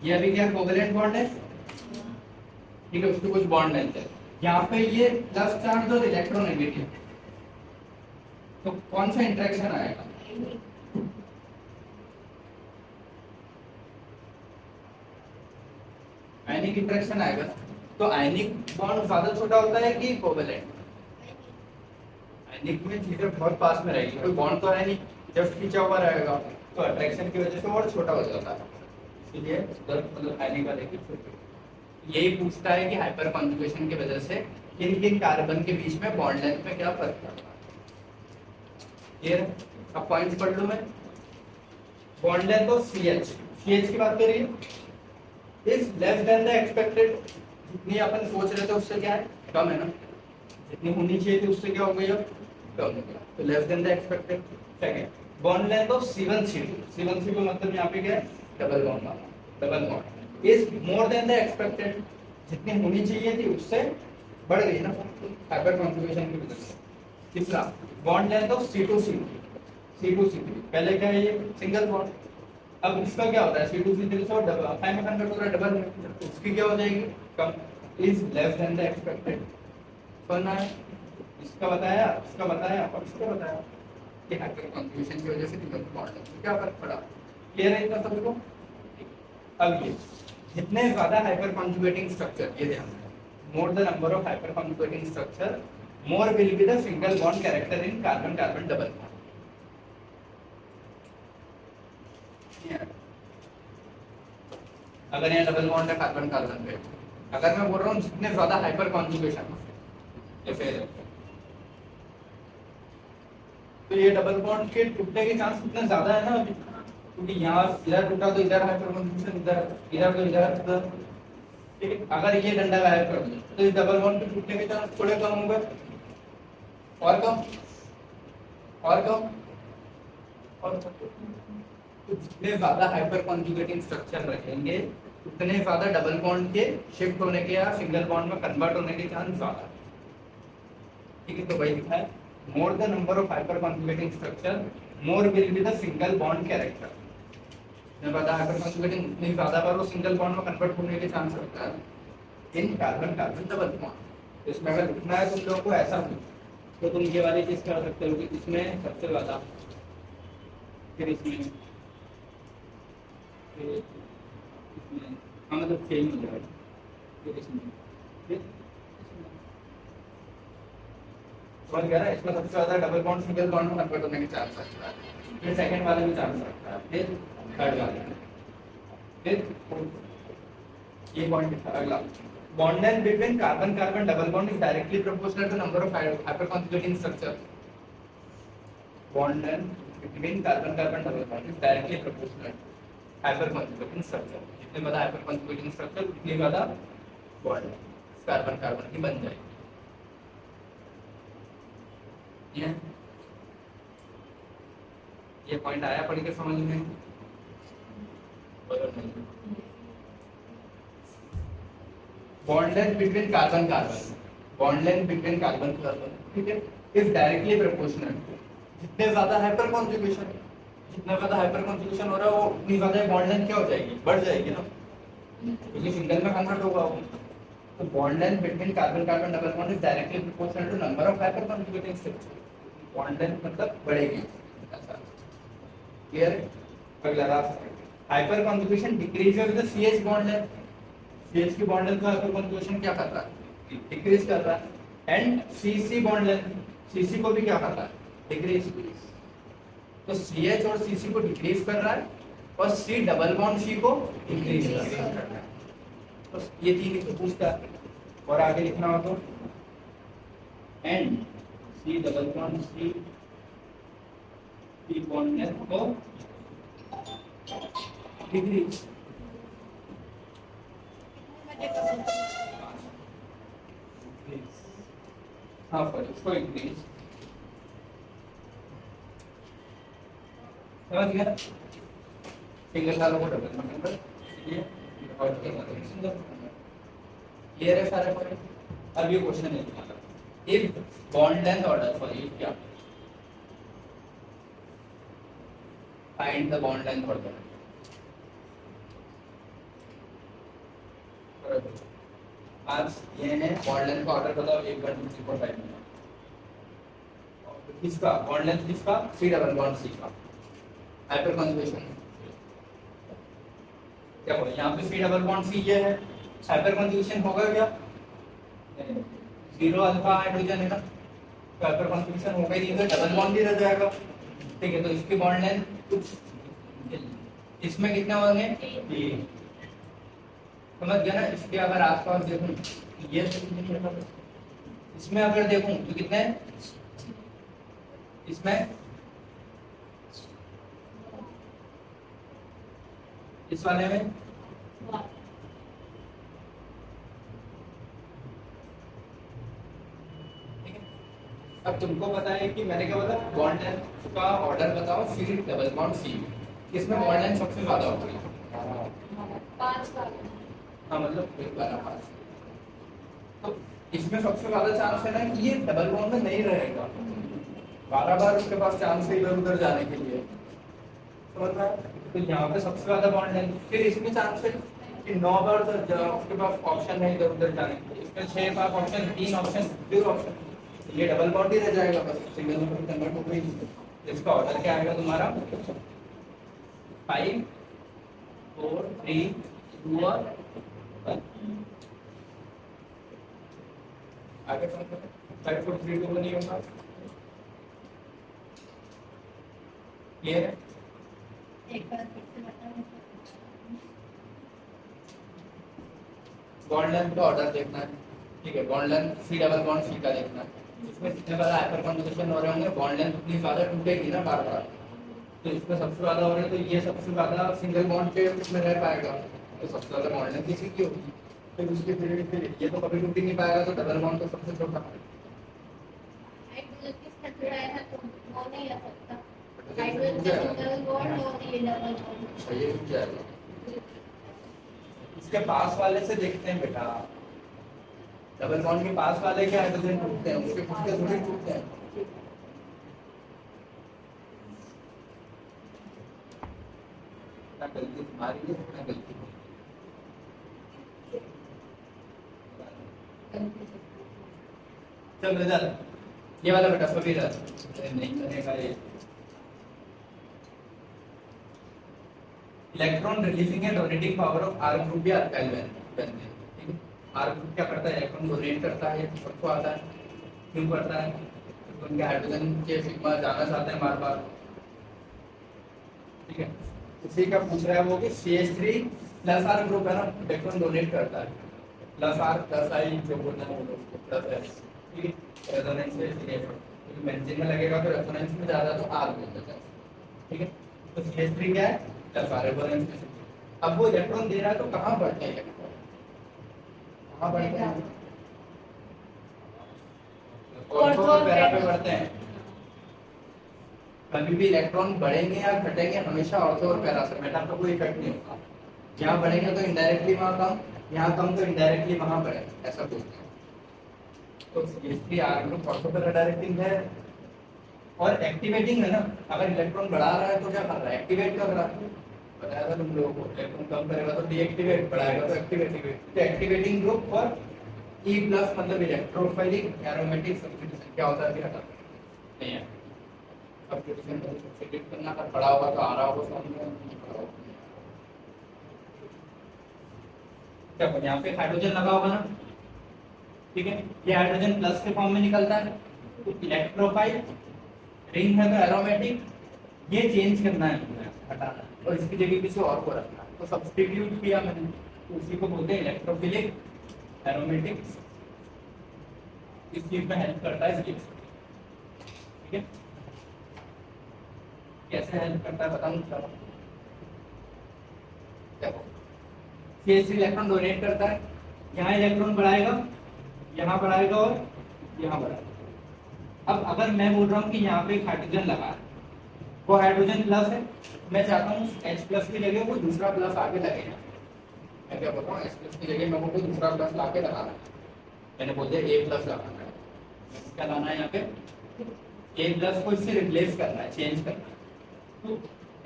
ये अभी क्या कोवेलेंट बॉन्ड है, ठीक है, उसकी कुछ बॉन्ड लेंथ है, यहाँ पे ये प्लस चार्ज और इलेक्ट्रोनेगेटिव, तो कौन सा इंटरेक्शन आएगा, आयनिक इंटरेक्शन आएगा। तो आयनिक बॉन्ड ज्यादा छोटा होता है कि कोवेलेंट, आयनिक में चीजें बहुत पास में रहेगी, कोई बॉन्ड तो है नहीं, जस्ट खींचा हुआ रहेगा, तो अट्रैक्शन की वजह से और छोटा हो जाता है, इसलिए मतलब आयनिक वाले की छोटी। यही पूछता है कि हाइपर कॉन्जुगेशन की वजह से किन किन कार्बन के बीच में बॉन्ड लेंथ में क्या फर्क पड़ता है। ये अब पॉइंट्स पढ़ लूं मैं, बॉन्ड लेंथ ऑफ CH की बात करिए, is less than the expected, जितनी अपन सोच रहे थे उससे क्या है, कम है ना, जितनी होनी चाहिए थी उससे क्या हो गई, अब कम हो गया, तो less than the expected. Second, bond length of C1C2 मतलब यहाँ पे क्या है, डबल बॉन्ड वाला, double bond is more than the expected, जितनी होनी चाहिए थी उससे बढ़ गई ना, हाइपर कॉन्जुगेशन की वजह से। तीसरा, बॉन्ड लेंथ ऑफ C2C3 पहले क्या है, ये सिंगल बॉन्ड, अब इसका क्या होता है, C2C3 से डबल फाइव में कन्वर्ट हो रहा है, डबल में, उसकी क्या हो जाएगी, कम, is less than the expected. सुनना है, इसका बताया, इसका बताया और इसका बताया कि हाइपर कॉन्जुगेशन की वजह से सिंगल बॉन्ड में क्या फर्क पड़ा, क्लियर है इतना सबको। अब ये जितने ज्यादा हाइपर कॉन्जुगेटिंग स्ट्रक्चर, ये ध्यान रखना, more the number of hyperconjugating structure more will be the single bond character in carbon carbon double bond. अगर यहाँ डबल बॉन्ड है कार्बन कार्बन पे, अगर मैं बोल रहा हूँ जितने ज्यादा हाइपर कॉन्जुगेशन, जैसे तो ये डबल बॉन्ड के टूटने के चांस कितने ज्यादा है ना, क्योंकि यहाँ इधर टूटा तो इधर हाइपर कॉन्जुगेशन, इधर इधर तो इधर, ठीक है, अगर ये डंडा गायब कर दो तो इस डबल बॉन्ड के टूटने के चांस थोड़े कम होंगे, और कम और कम और कम। तो जितने ज्यादा हाइपर कॉन्जुगेटिंग स्ट्रक्चर रहेंगे उतने ज्यादा डबल बॉन्ड के शिफ्ट होने के या सिंगल बॉन्ड में कन्वर्ट होने के चांस ज्यादा, ठीक है, तो वही लिखा है, more the number of hyperconjugating structure more will be the single bond character. मैं बता हाइपर कॉन्जुगेटिंग उतनी ज्यादा बार वो सिंगल बॉन्ड में कन्वर्ट होने के चांस रखता है इन कार्बन कार्बन डबल बॉन्ड। इसमें अगर लिखना है तुम लोगों को ऐसा तो तुम ये वाली चीज कर सकते हो कि इसमें सबसे ज्यादा, फिर इसमें हाँ मतलब चेंज हो जाएगा, फिर इसमें समझ गया ना, इसमें सबसे ज्यादा डबल बॉन्ड सिंगल बॉन्ड में कन्वर्ट होने के चांस रखता है, फिर सेकंड वाले में चांस रखता है, फिर थर्ड वाले में, फिर ये पॉइंट अगला, bond length between carbon carbon double bond is directly proportional to number of hyperconjugating structure. Bond length between carbon carbon double bond is directly proportional hyperconjugating structure. जितने ज्यादा हाइपर कॉन्जुगेटिंग स्ट्रक्चर उतनी ज्यादा बॉन्ड कार्बन कार्बन की बन जाएगी। ये पॉइंट आया पढ़ के समझ में? Bond length between carbon carbon, bond length between carbon carbon, ठीक है, इज डायरेक्टली प्रोपोर्शनल। जितने ज्यादा हाइपर कॉन्जुगेशन, जितना ज्यादा हाइपर कॉन्जुगेशन हो रहा है वो उतनी ज्यादा बॉन्ड लेंथ क्या हो जाएगी, बढ़ जाएगी ना, क्योंकि सिंगल में कन्वर्ट होगा वो। तो bond length between carbon carbon double bond is directly proportional to number of hyperconjugating structure. Bond length मतलब बढ़ेगी, ऐसा क्लियर है? अगला last, hyperconjugation decreases the CH bond length. CH की बॉन्ड लेंथ का हाइपर कॉन्जुगेशन क्या कर रहा है, डिक्रीज कर रहा है। And CC bond length, CC को भी क्या कर रहा है, डिक्रीज। तो CH और CC को डिक्रीज कर रहा है और C डबल बॉन्ड C को इंक्रीज कर रहा है। तो ये तीन ही पूछता है। और आगे लिखना हो तो and C double bond C bond length को डिक्रीज। हाँ पर इसको इंक्रीज, समझ गया? सिंगल वालों को डबल नंबर ये और क्लियर है सारे पॉइंट। अब ये क्वेश्चन है तुम्हारा, if bond length order for ये क्या, find the bond length order. आज ये है बॉन्ड लेंथ का ऑर्डर बताओ, 1 1 2 3 4 5 में इसका बॉन्ड लेंथ किसका, C डबल बॉन्ड C का, हाइपर कॉन्जुगेशन क्या बोले यहाँ पे C डबल बॉन्ड C ये है, हाइपर कॉन्जुगेशन होगा क्या, 0 अल्फा हाइड्रोजन है ना, तो हाइपर कॉन्जुगेशन होगा ही नहीं, तो डबल बॉन्ड ही रह जाएगा। ठीक है, तो इसकी बॉन्ड लेंथ कुछ इसमें कितने होंगे, 3। समझ गया ना? इसके अगर आसपास देखूं ये इसमें अगर देखूं तो कितने, इसमें इस वाले में अब तुमको पता है कि मैंने क्या बोला, बॉन्ड लेंथ का ऑर्डर बताओ C डबल बॉन्ड C, इसमें बॉन्ड लेंथ सबसे ज्यादा होगी 5 का। हाँ मतलब 12 तो इसमें सबसे ज्यादा चांस है ना कि ये डबल बॉन्ड में नहीं रहेगा, 12 बार उसके पास चांस है इधर उधर जाने के लिए, समझ रहा है? तो यहाँ पे सबसे ज्यादा बॉन्ड लेंथ, फिर इसमें चांस है कि 9 बार उसके पास ऑप्शन है इधर उधर जाने के लिए, इसमें 6 बार ऑप्शन, 3 ऑप्शन, 0 ऑप्शन, ये डबल बॉन्ड ही रह जाएगा, बस सिंगल में कन्वर्ट हो गई। इसका ऑर्डर क्या आएगा तुम्हारा, 5 4 3 2 और 1। आगे 5 4 3 2 नहीं होगा, क्लियर है? एक बार फिर से बताओ। बॉन्ड लेंथ का ऑर्डर देखना है, ठीक है, bond length C double bond C का देखना है, इसमें जितने ज्यादा हाइपर कॉन्जुगेशन हो रहे होंगे बॉन्ड लेंथ उतनी ज्यादा टूटेगी ना बार बार, तो इसमें सबसे ज्यादा हो रहे हैं तो ये सबसे ज्यादा सिंगल बॉन्ड पे इसमें रह पाएगा, तो सबसे ज्यादा बॉन्ड लेंथ इसी की होगी। फिर उसके फिर ये तो कभी टूट ही नहीं पाएगा, तो डबल बॉन्ड तो सबसे छोटा है। हाइड्रोजन किसका जुड़ा है तो वो नहीं आ सकता, हाइड्रोजन सिंगल बॉन्ड और ये डबल बॉन्ड। ये रुक जाएगा, इसके पास वाले से देखते हैं बेटा, डबल बॉन्ड के पास वाले के हाइड्रोजन टूटते हैं, उसके खुद के थोड़ी टूटते हैं। गलती तुम्हारी है, कितना गलती चल रिजल्ट ये वाला बेटा सभी रिजल्ट नहीं करेगा ये। Electron releasing and donating power of R group या अल्काइल बेंजीन, ठीक है, R ग्रुप क्या करता है, इलेक्ट्रॉन डोनेट करता है, सबको आता है, क्यों करता है, तो उनके हाइड्रोजन के सिग्मा जाना चाहते हैं बार बार, ठीक है। इसी का पूछ रहा है वो कि CH3 प्लस आर ग्रुप है ना, इलेक्ट्रॉन डोनेट करता है, प्लस आर प्लस आई जो बोलना है वो प्लस है, ठीक है। रेजोनेंस में इसलिए बेंजीन में लगेगा तो रेजोनेंस में ज्यादा तो आर बोल देता है, ठीक है। तो CH3 क्या है, प्लस आर रेजोनेंस में। अब वो इलेक्ट्रॉन दे रहा है तो कहाँ बढ़ते हैं इलेक्ट्रॉन, कहाँ बढ़ते हैं, ऑर्थो पैरा पे बढ़ते हैं। कभी भी इलेक्ट्रॉन बढ़ेंगे या घटेंगे हमेशा ऑर्थो और पैरा से, मेटा का कोई इफेक्ट नहीं होगा। यहाँ बढ़ेंगे तो इनडायरेक्टली वहाँ कम, यहाँ कम तो इनडायरेक्टली वहाँ बढ़े, ऐसा कुछ है। तो CH3 R group ortho para directing है और एक्टिवेटिंग है ना। अगर इलेक्ट्रॉन बढ़ा रहा है तो क्या कर रहा है, एक्टिवेट कर रहा है, बताया था तुम लोगों को। इलेक्ट्रॉन कम करेगा तो डीएक्टिवेट, बढ़ाएगा तो एक्टिवेट। तो activating group for E plus मतलब इलेक्ट्रोफाइलिक एरोमेटिक सब्स्टिट्यूशन क्या होता है, क्या नहीं है सब्स्टिट्यूशन सब्स्टिट्यूट करना। अगर पड़ा होगा तो आ रहा होगा समझ में, नहीं पड़ा होगा क्या। यहाँ पे हाइड्रोजन लगा होगा ना, ठीक है, ये हाइड्रोजन प्लस के फॉर्म में निकलता है। तो इलेक्ट्रोफाइल रिंग है तो एरोमेटिक, ये चेंज करना है, हटाना है और इसकी जगह किसी और को रखना है। तो सब्स्टिट्यूट किया मैंने, तो उसी को बोलते हैं इलेक्ट्रोफिलिक एरोमेटिक। इस चीज में हेल्प करता है इसलिए, ठीक है। कैसे हेल्प करता है बताऊं, चलो देखो। CH3 इलेक्ट्रॉन डोनेट करता है, यहाँ इलेक्ट्रॉन बढ़ाएगा, यहाँ बढ़ाएगा और यहाँ बढ़ाएगा। अब अगर मैं बोल रहा हूँ कि यहाँ पे एक हाइड्रोजन लगा है, वो हाइड्रोजन प्लस है, मैं चाहता हूँ H प्लस की जगह वो दूसरा प्लस आगे लगेगा। मैं क्या बोल रहा हूँ, H प्लस की जगह मैं बोल रहा दूसरा प्लस लाके लगाना है। मैंने बोल दिया A प्लस लगाना है, क्या लाना है यहाँ पे, A प्लस को इससे रिप्लेस करना है, चेंज करना है। तो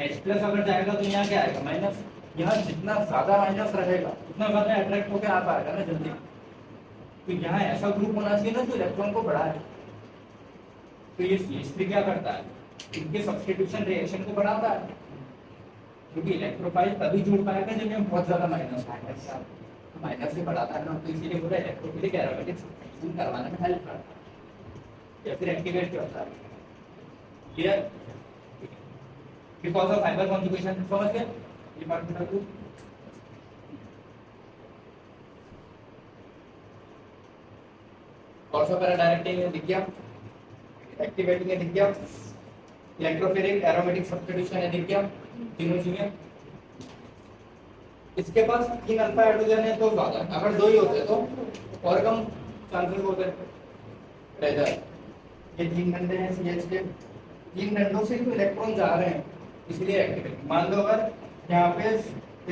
H प्लस अगर जाएगा तो यहाँ क्या आएगा, माइनस। यहाँ जितना ज्यादा माइनस रहेगा उतना ज्यादा अट्रैक्ट होकर आ पाएगा ना जल्दी। तो यहाँ ऐसा ग्रुप होना चाहिए ना जो इलेक्ट्रॉन को बढ़ाए। तो ये CH3 क्या करता है, इनके सब्स्टिट्यूशन रिएक्शन को बढ़ाता है, क्योंकि इलेक्ट्रोफाइल तभी जुड़ पाएगा जब यहाँ बहुत ज्यादा माइनस आएगा। तो माइनस से बढ़ाता है ना, तो इसीलिए बोला इलेक्ट्रोफिलिक एरोमेटिक सब्स्टिट्यूशन करवाने में हेल्प करता है या फिर एक्टिवेट करता है। Clear, because of fibre conjugation, समझ गए ये बात बता दूं। ऑल्सो पैरा डायरेक्टिंग है दिख गया, एक्टिवेटिंग है दिख गया, इलेक्ट्रोफिलिक एरोमेटिक सब्स्टिट्यूशन है दिख गया, तीनों चीजें। इसके पास 3 अल्फा हाइड्रोजन है तो ज्यादा, अगर 2 ही होते तो और कम चांसेस होते हैं। ये 3 डंडे हैं CH के, 3 डंडों से तो इलेक्ट्रॉन जा रहे हैं इसलिए एक्टिवेट। मान लो अगर यहाँ पे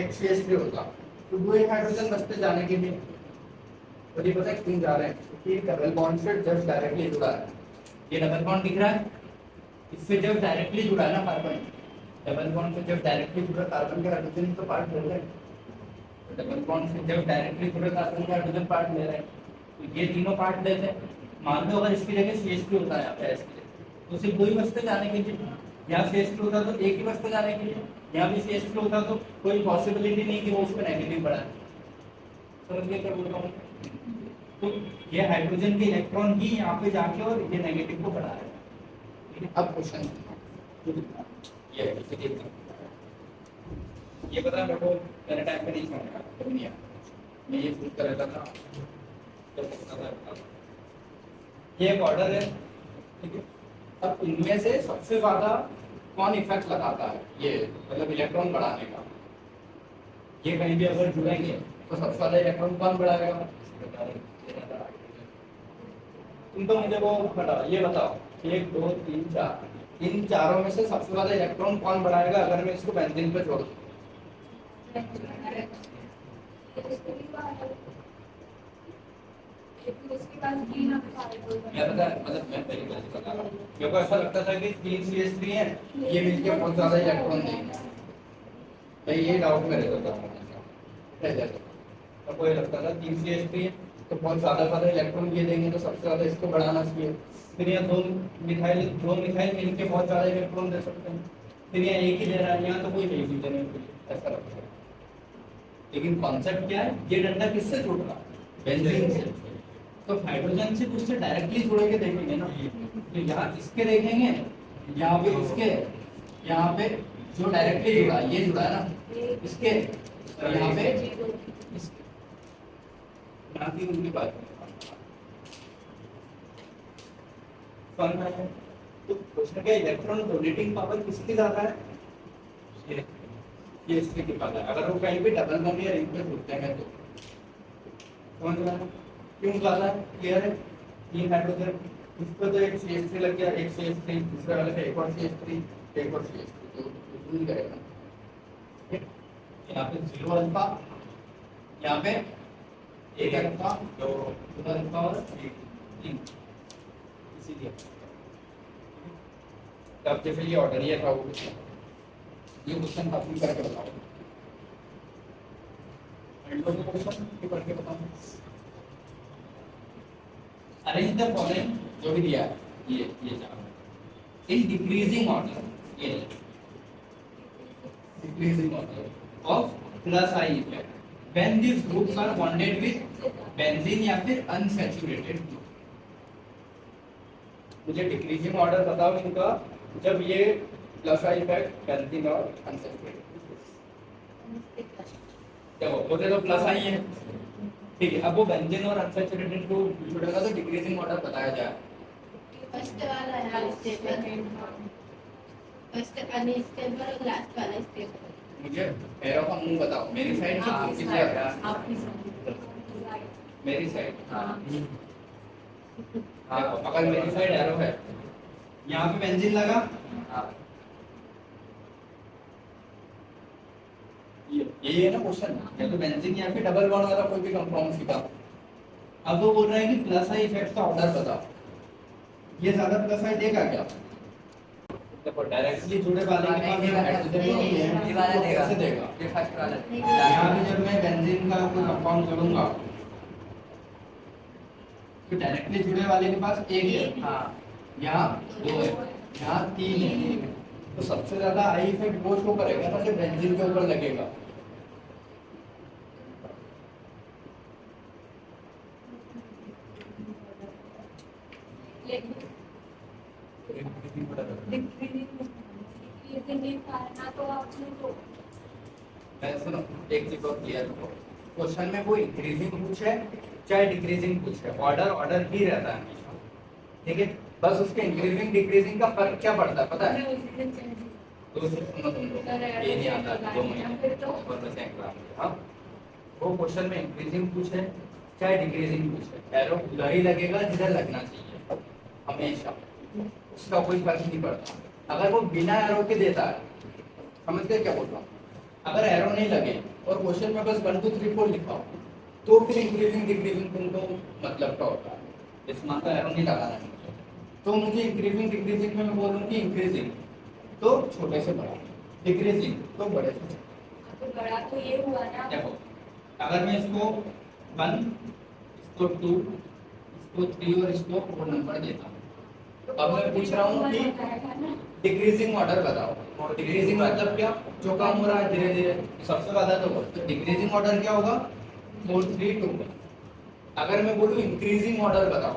एक CH3 होता तो 2 हाइड्रोजन बचते जाने के लिए, तो ये पता है 3 जा रहे हैं क्योंकि डबल बॉन्ड से जस्ट डायरेक्टली जुड़ा है। ये डबल बॉन्ड दिख रहा है, इससे जब डायरेक्टली जुड़ा है ना कार्बन, डबल बॉन्ड से जब डायरेक्टली जुड़ा कार्बन का हाइड्रोजन तो पार्ट ले रहे हैं, डबल बॉन्ड से जब डायरेक्टली जुड़ा कार्बन का हाइड्रोजन पार्ट ले रहे हैं, तो ये तीनों पार्ट लेते हैं। मान लो अगर इसकी जगह CH3 होता है यहाँ पे तो सिर्फ 2 ही बचते जाने के लिए, यहाँ CH3 होता तो 1 ही बचते जाने के लिए, यहाँ भी CH3 होता तो कोई पॉसिबिलिटी नहीं कि वो उसमें नेगेटिव बढ़ा। समझ गए क्या बोल रहा हूँ। तो ये हाइड्रोजन के इलेक्ट्रॉन ही यहाँ पे जाके और ये नेगेटिव को बढ़ा रहे हैं। अब क्वेश्चन ये पता है मेरे को मेरे टाइम पे नहीं समझा, मैं ये सोचता रहता था ये एक ऑर्डर है, ठीक है। अब इनमें से सबसे ज्यादा कौन इफेक्ट लगाता है, ये मतलब इलेक्ट्रॉन बढ़ाने का। ये कहीं भी अगर जुड़ेंगे तो सबसे ज्यादा इलेक्ट्रॉन कौन बढ़ाएगा, तुम तो मुझे वो बताओ, ये बताओ 1 2 3 4 इन चारों में से सबसे ज्यादा इलेक्ट्रॉन कौन बढ़ाएगा अगर मैं इसको बेंजीन पे जोड़ दूं। मतलब मैं पहली बार बता रहा हूँ, मेरे को ऐसा लगता था कि 3 CH3 है, ये मिलके बहुत ज्यादा इलेक्ट्रॉन देंगे, मैं ये डाउट में रहता था। तो कोई लगता था 3 CH3 है तो बहुत ज्यादा इलेक्ट्रॉन ये देंगे तो सबसे ज्यादा इसको बढ़ाना चाहिए। फिर यहाँ 2 मिथाइल मिलके बहुत ज्यादा इलेक्ट्रॉन दे सकते हैं, फिर यहाँ एक ही दे रहा है, यहाँ तो कोई नहीं भी देने के लिए ऐसा लगता है। लेकिन कॉन्सेप्ट क्या है, ये डंडा किससे जुड़ रहा है, बेंजीन से। तो हाइड्रोजन से उससे डायरेक्टली जुड़े के देखेंगे ना, तो यहाँ इसके देखेंगे, यहाँ पे इसके, यहाँ पे जो डायरेक्टली जुड़ा है ये जुड़ा है ना इसके, यहाँ पे यहाँ की उनकी बात फन है। तो क्वेश्चन का इलेक्ट्रॉन डोनेटिंग पावर किसकी ज्यादा है? ये इसकी की पावर। अगर वो कहीं भी डबल बॉन्ड या रिंग पे जुड़ते हैं तो समझ रहे हैं क्यों ज्यादा है? क्लियर है? 3 हाइड्रोजन, इस पर तो एक CH3 लग गया, एक CH3, दूसरा वाले पे एक और CH3, एक और CH3, तो नहीं करेगा। यहाँ पे 0 अल्फा, यहाँ पे 1 अल्फा, 2 अल्फा और 3, इसीलिए तब जैसे ये ऑर्डर ये था वो ये क्वेश्चन काफी करके बताओ। क्वेश्चन पढ़ के बताओ। अरेंज द फॉलोइंग जो भी दिया है ये चार इन डिक्रीजिंग ऑर्डर, ये decreasing order of plus I effect when this groups are bonded with benzene या फिर अनसैचुरेटेड। मुझे डिक्रीजिंग ऑर्डर बताओ इनका जब ये प्लस आई इफेक्ट बेंजीन और अनसैचुरेटेड। देखो बोले तो प्लस आई है, ठीक है। अब वो बेंजीन और अनसैचुरेटेड को जुड़ेगा तो डिक्रीजिंग ऑर्डर बताया जाए। फर्स्ट वाला है स्टेबल, फर्स्ट अनस्टेबल और लास्ट वाला स्टेबल। मुझे एरो का मुंह बताओ, मेरी साइड की आपकी किसकी साइड, है? आपकी साइड, मेरी साइड। हाँ देखो अगर मेरी साइड एरो है, यहाँ पे बेंजीन लगा, ये है ना क्वेश्चन, या तो बेंजीन या फिर डबल बॉन्ड वाला कोई भी कंपाउंड सीखा। अब वो बोल रहा है कि प्लस आई इफेक्ट का ऑर्डर बताओ। ये ज्यादा प्लस आई देगा क्या? देखो डायरेक्टली जुड़े वाले के पास ये हाइड्रोजन ये वाला देगा, कैसे देगा? ये फर्स्ट वाला यहाँ पे जब मैं बेंजीन का कोई कंपाउंड करूंगा तो डायरेक्टली जुड़े वाले के पास एक है, हाँ यहाँ 2 है, यहाँ 3 है, तो सबसे ज्यादा आई इफेक्ट वो शो करेगा ना जो बेंजीन के ऊपर लगेगा। सुनो एक चीज और क्लियर करो, क्वेश्चन में वो इंक्रीजिंग कुछ है चाहे डिक्रीजिंग कुछ है, ऑर्डर ऑर्डर ही रहता है हमेशा, ठीक है। बस उसके इंक्रीजिंग डिक्रीजिंग का फर्क क्या पड़ता है पता है? तो सुनो तुम लोग, ये नहीं आता 2 महीने और बस एग्जाम। हाँ वो क्वेश्चन में इंक्रीजिंग कुछ है चाहे डिक्रीजिंग कुछ है, एरो उधर ही लगेगा जिधर लगना चाहिए हमेशा, उसका कोई फर्क नहीं पड़ता। अगर वो बिना एरो के देता है, समझ गए क्या बोल रहा हूँ? अगर एरो नहीं लगे और क्वेश्चन में बस 1 2 3 4 लिखा हो तो फिर इंक्रीजिंग डिक्रीजिंग तुमको मतलब क्या होता है? इसमें तो एरो नहीं लगाना है मुझे, तो मुझे इंक्रीजिंग डिक्रीजिंग में मैं बोलूँ कि इंक्रीजिंग तो छोटे से बड़ा, डिक्रीजिंग तो बड़े से छोटा। तो बड़ा तो ये हुआ ना। देखो अगर मैं इसको 1 इसको 2 इसको 3 और इसको 4 नंबर देता हूँ, अब मैं पूछ रहा हूँ कि डिक्रीजिंग ऑर्डर बताओ। डिक्रीजिंग मतलब क्या? जो काम हो रहा है धीरे धीरे सबसे ज्यादा तो डिक्रीजिंग ऑर्डर क्या होगा? 4 3 2। अगर मैं बोलूँ इंक्रीजिंग ऑर्डर बताओ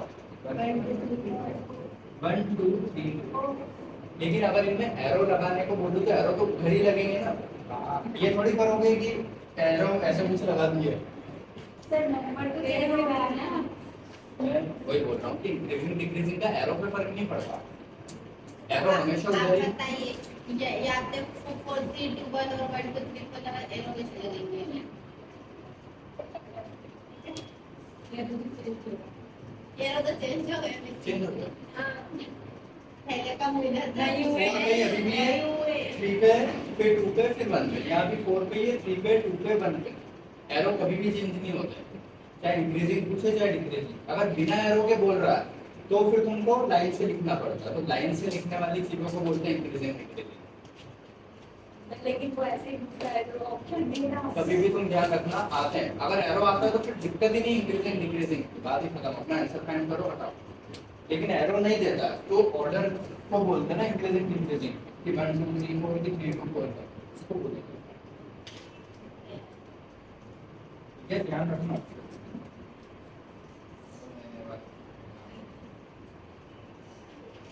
1 2 3, लेकिन अगर इनमें एरो लगाने को बोलूँ तो एरो तो उधर ही लगेंगे ना। ये थोड़ी करोगे कि एरो ऐसे कुछ लगा दिए। मैं वही बोल रहा हूँ कि इंक्रीजिंग डिक्रीजिंग का एरो पे फर्क नहीं पड़ता, एरो हमेशा उधर ही। बताइए या तो 4 3 2 1 और 1 2 3 को लगा एरो कैसे लगेंगे? एरो तो चेंज हो गया। चेंज हो गया। हाँ पहले का मुझे नहीं हुए, अभी भी है 3 पे फिर 2 पे फिर 1 पे, यहाँ भी 4 पे ये 3 पे 2 पे 1 पे। एरो कभी भी चेंज नहीं होता है, चाहे इंक्रीजिंग कुछ है चाहे डिक्रीजिंग। अगर बिना एरो के बोल रहा है तो फिर तुमको लाइन से लिखना पड़ता है, तो लाइन से लिखने वाली चीजों को बोलते हैं इंक्रीजिंग डिक्रीजिंग। लेकिन वो ऐसे ही तो ऑप्शन दे रहा है। कभी भी तुम ध्यान रखना आते हैं, अगर एरो आता है तो फिर दिक्कत ही नहीं, इंक्रीजिंग डिक्रीजिंग बात ही खत्म, अपना आंसर फाइंड करो हटाओ। लेकिन एरो नहीं देता तो ऑर्डर को बोलते हैं ना इंक्रीजिंग डिक्रीजिंग, कि 1 2 3 4 की 3 2 4 इसको बोलते हैं। ये ध्यान रखना।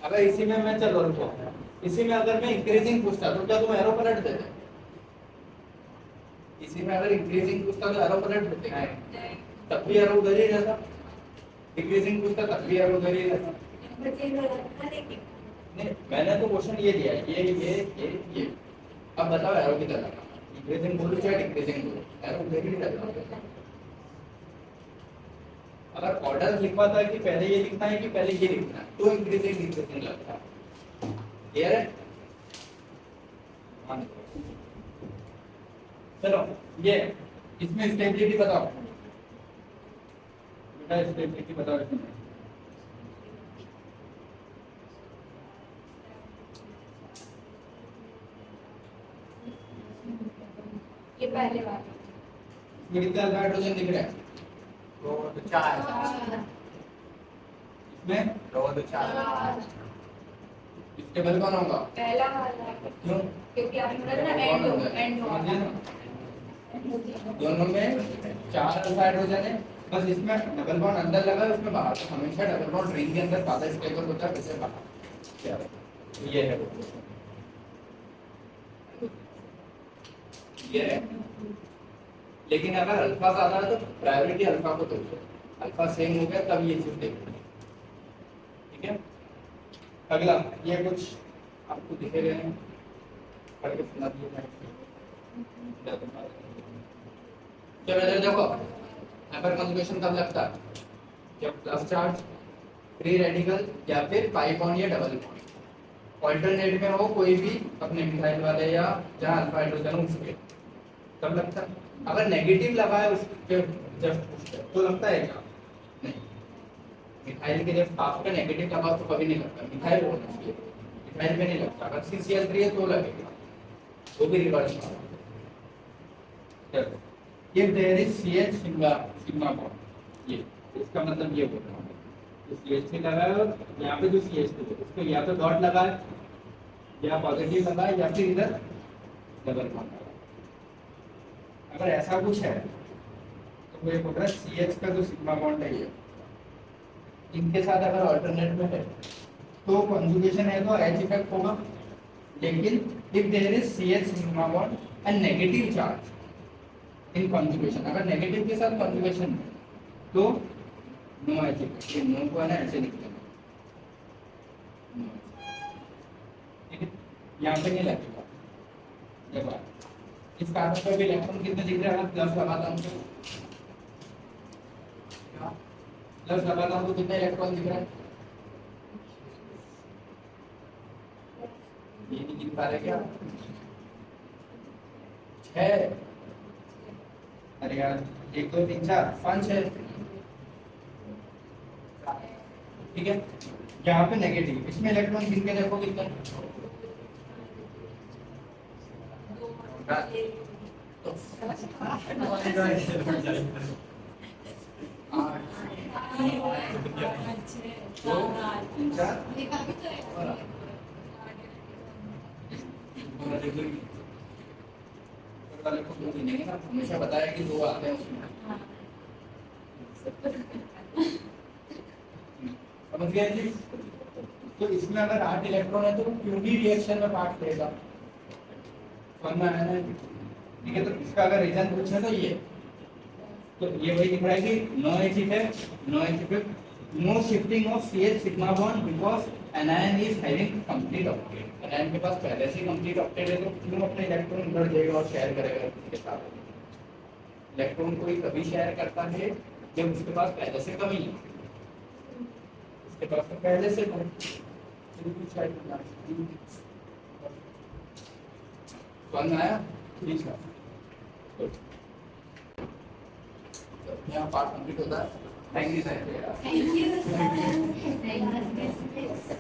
अगर इसी में मैं चलो रुको, इसी में अगर मैं इंक्रीजिंग पूछता तो क्या तुम एरो पलट देते? इसी इसी में अगर इंक्रीजिंग पूछता तो एरो पलट देते हैं, तब भी एरो उधर ही रहता, डिक्रीजिंग पूछता तब भी एरो उधर ही रहता। नहीं, मैंने तो क्वेश्चन ये दिया है, ये अब बताओ एरो किधर लगा, इंक्रीजिंग बोलो चाहे डिक्रीजिंग बोलो, एरो उधर ही रहता। अगर ऑर्डर लिखवाता है कि पहले ये लिखना है कि पहले ये लिखना है, तो इंक्रीजिंग डिक्रीजिंग लगता है। क्लियर है? हाँ। चलो ये इसमें स्टेबिलिटी बताओ बेटा, स्टेबिलिटी बताओ इसमें। ये पहले वाला इसमें कितने हाइड्रोजन दिख रहे हैं? 2 2 4। इसमें 2 2 4। स्टेबल कौन होगा? पहला वाला, क्यों? क्योंकि आपने ना एंड समझिए ना, दोनों में 4 अल्फा हाइड्रोजन है, बस इसमें डबल बॉन्ड अंदर लगा है, उसमें बाहर। तो हमेशा डबल बॉन्ड रिंग के अंदर ज्यादा स्टेबल होता है, वैसे बाहर। क्या है? ये है ये है। लेकिन अगर अल्फा ज्यादा है तो प्रायोरिटी अल्फा को दो, अल्फा सेम हो गया तब ये चीज देखो। ठीक है, अगला ये कुछ आपको दिखे गए हैं, पढ़ के सुना दिए हैं। चलो इधर देखो, हाइपर कंजुगेशन कब लगता है? जब प्लस चार्ज, फ्री रेडिकल या फिर पाई बॉन्ड या डबल बॉन्ड ऑल्टरनेट में हो, कोई भी अपने मिथाइल वाले या जहां अल्फा हाइड्रोजन हो उसके, तब लगता है। अगर नेगेटिव लगा है उसके जब तो लगता है क्या? नहीं, मिथाइल के जब हाफ का नेगेटिव लगा तो कभी नहीं लगता, मिथाइल होना चाहिए, मिथाइल में नहीं लगता। अगर CCl3 है तो लगेगा, वो भी रिवर्स होगा। If there is CH sigma bond, ये इसका मतलब ये बोल रहा हूँ, तो CH लगा है और यहाँ पे जो CH है उसको या तो डॉट लगा है या पॉजिटिव लगा है या फिर इधर डबल बॉन्ड लगा है। अगर ऐसा कुछ है तो वो ये बोल रहा है CH का जो सिग्मा बॉन्ड है ये, इनके साथ अगर ऑल्टरनेट में है तो कंजुगेशन है तो H इफेक्ट होगा। लेकिन if there is CH sigma bond and negative charge in conjugation, अगर नेगेटिव के साथ कॉन्जुगेशन है तो नो एच इफेक्ट। ये नो को है ना ऐसे लिखते हैं, ठीक है, यहाँ पे नहीं लगेगा। देखो इस कार्बन पर भी इलेक्ट्रॉन कितने दिख रहे हैं? प्लस लगाता हूँ प्लस लगाता हूँ तो कितने इलेक्ट्रॉन दिख रहे हैं? ये नहीं गिन पा रहे क्या? 6। अरे यार 1 2 3 4 5 है, ठीक है। यहाँ पे नेगेटिव, इसमें इलेक्ट्रॉन गिन के देखो कितने? तो 8 वाले को 2 गिनेंगे ना, हमेशा बताया कि 2 आते हैं उसमें। समझ गए जी? तो इसमें अगर 8 इलेक्ट्रॉन है तो क्यों भी रिएक्शन में पार्ट लेगा, समझ में आया ना? ठीक है, तो इसका अगर रीजन पूछे तो ये वही दिख रहा है कि no H effect, no shifting of CH sigma bond because anion is having complete octet. Anion के पास पहले से कंप्लीट ऑक्टेट है तो क्यों अपने इलेक्ट्रॉन उधर जाएगा और शेयर करेगा किसी के साथ? इलेक्ट्रॉन कोई तभी शेयर करता है जब उसके पास पहले से कमी है, उसके पास तो पहले से कम। समझ में आया? ठीक है, यहाँ पार्ट कंप्लीट होता है। Thank you sir. Thank you.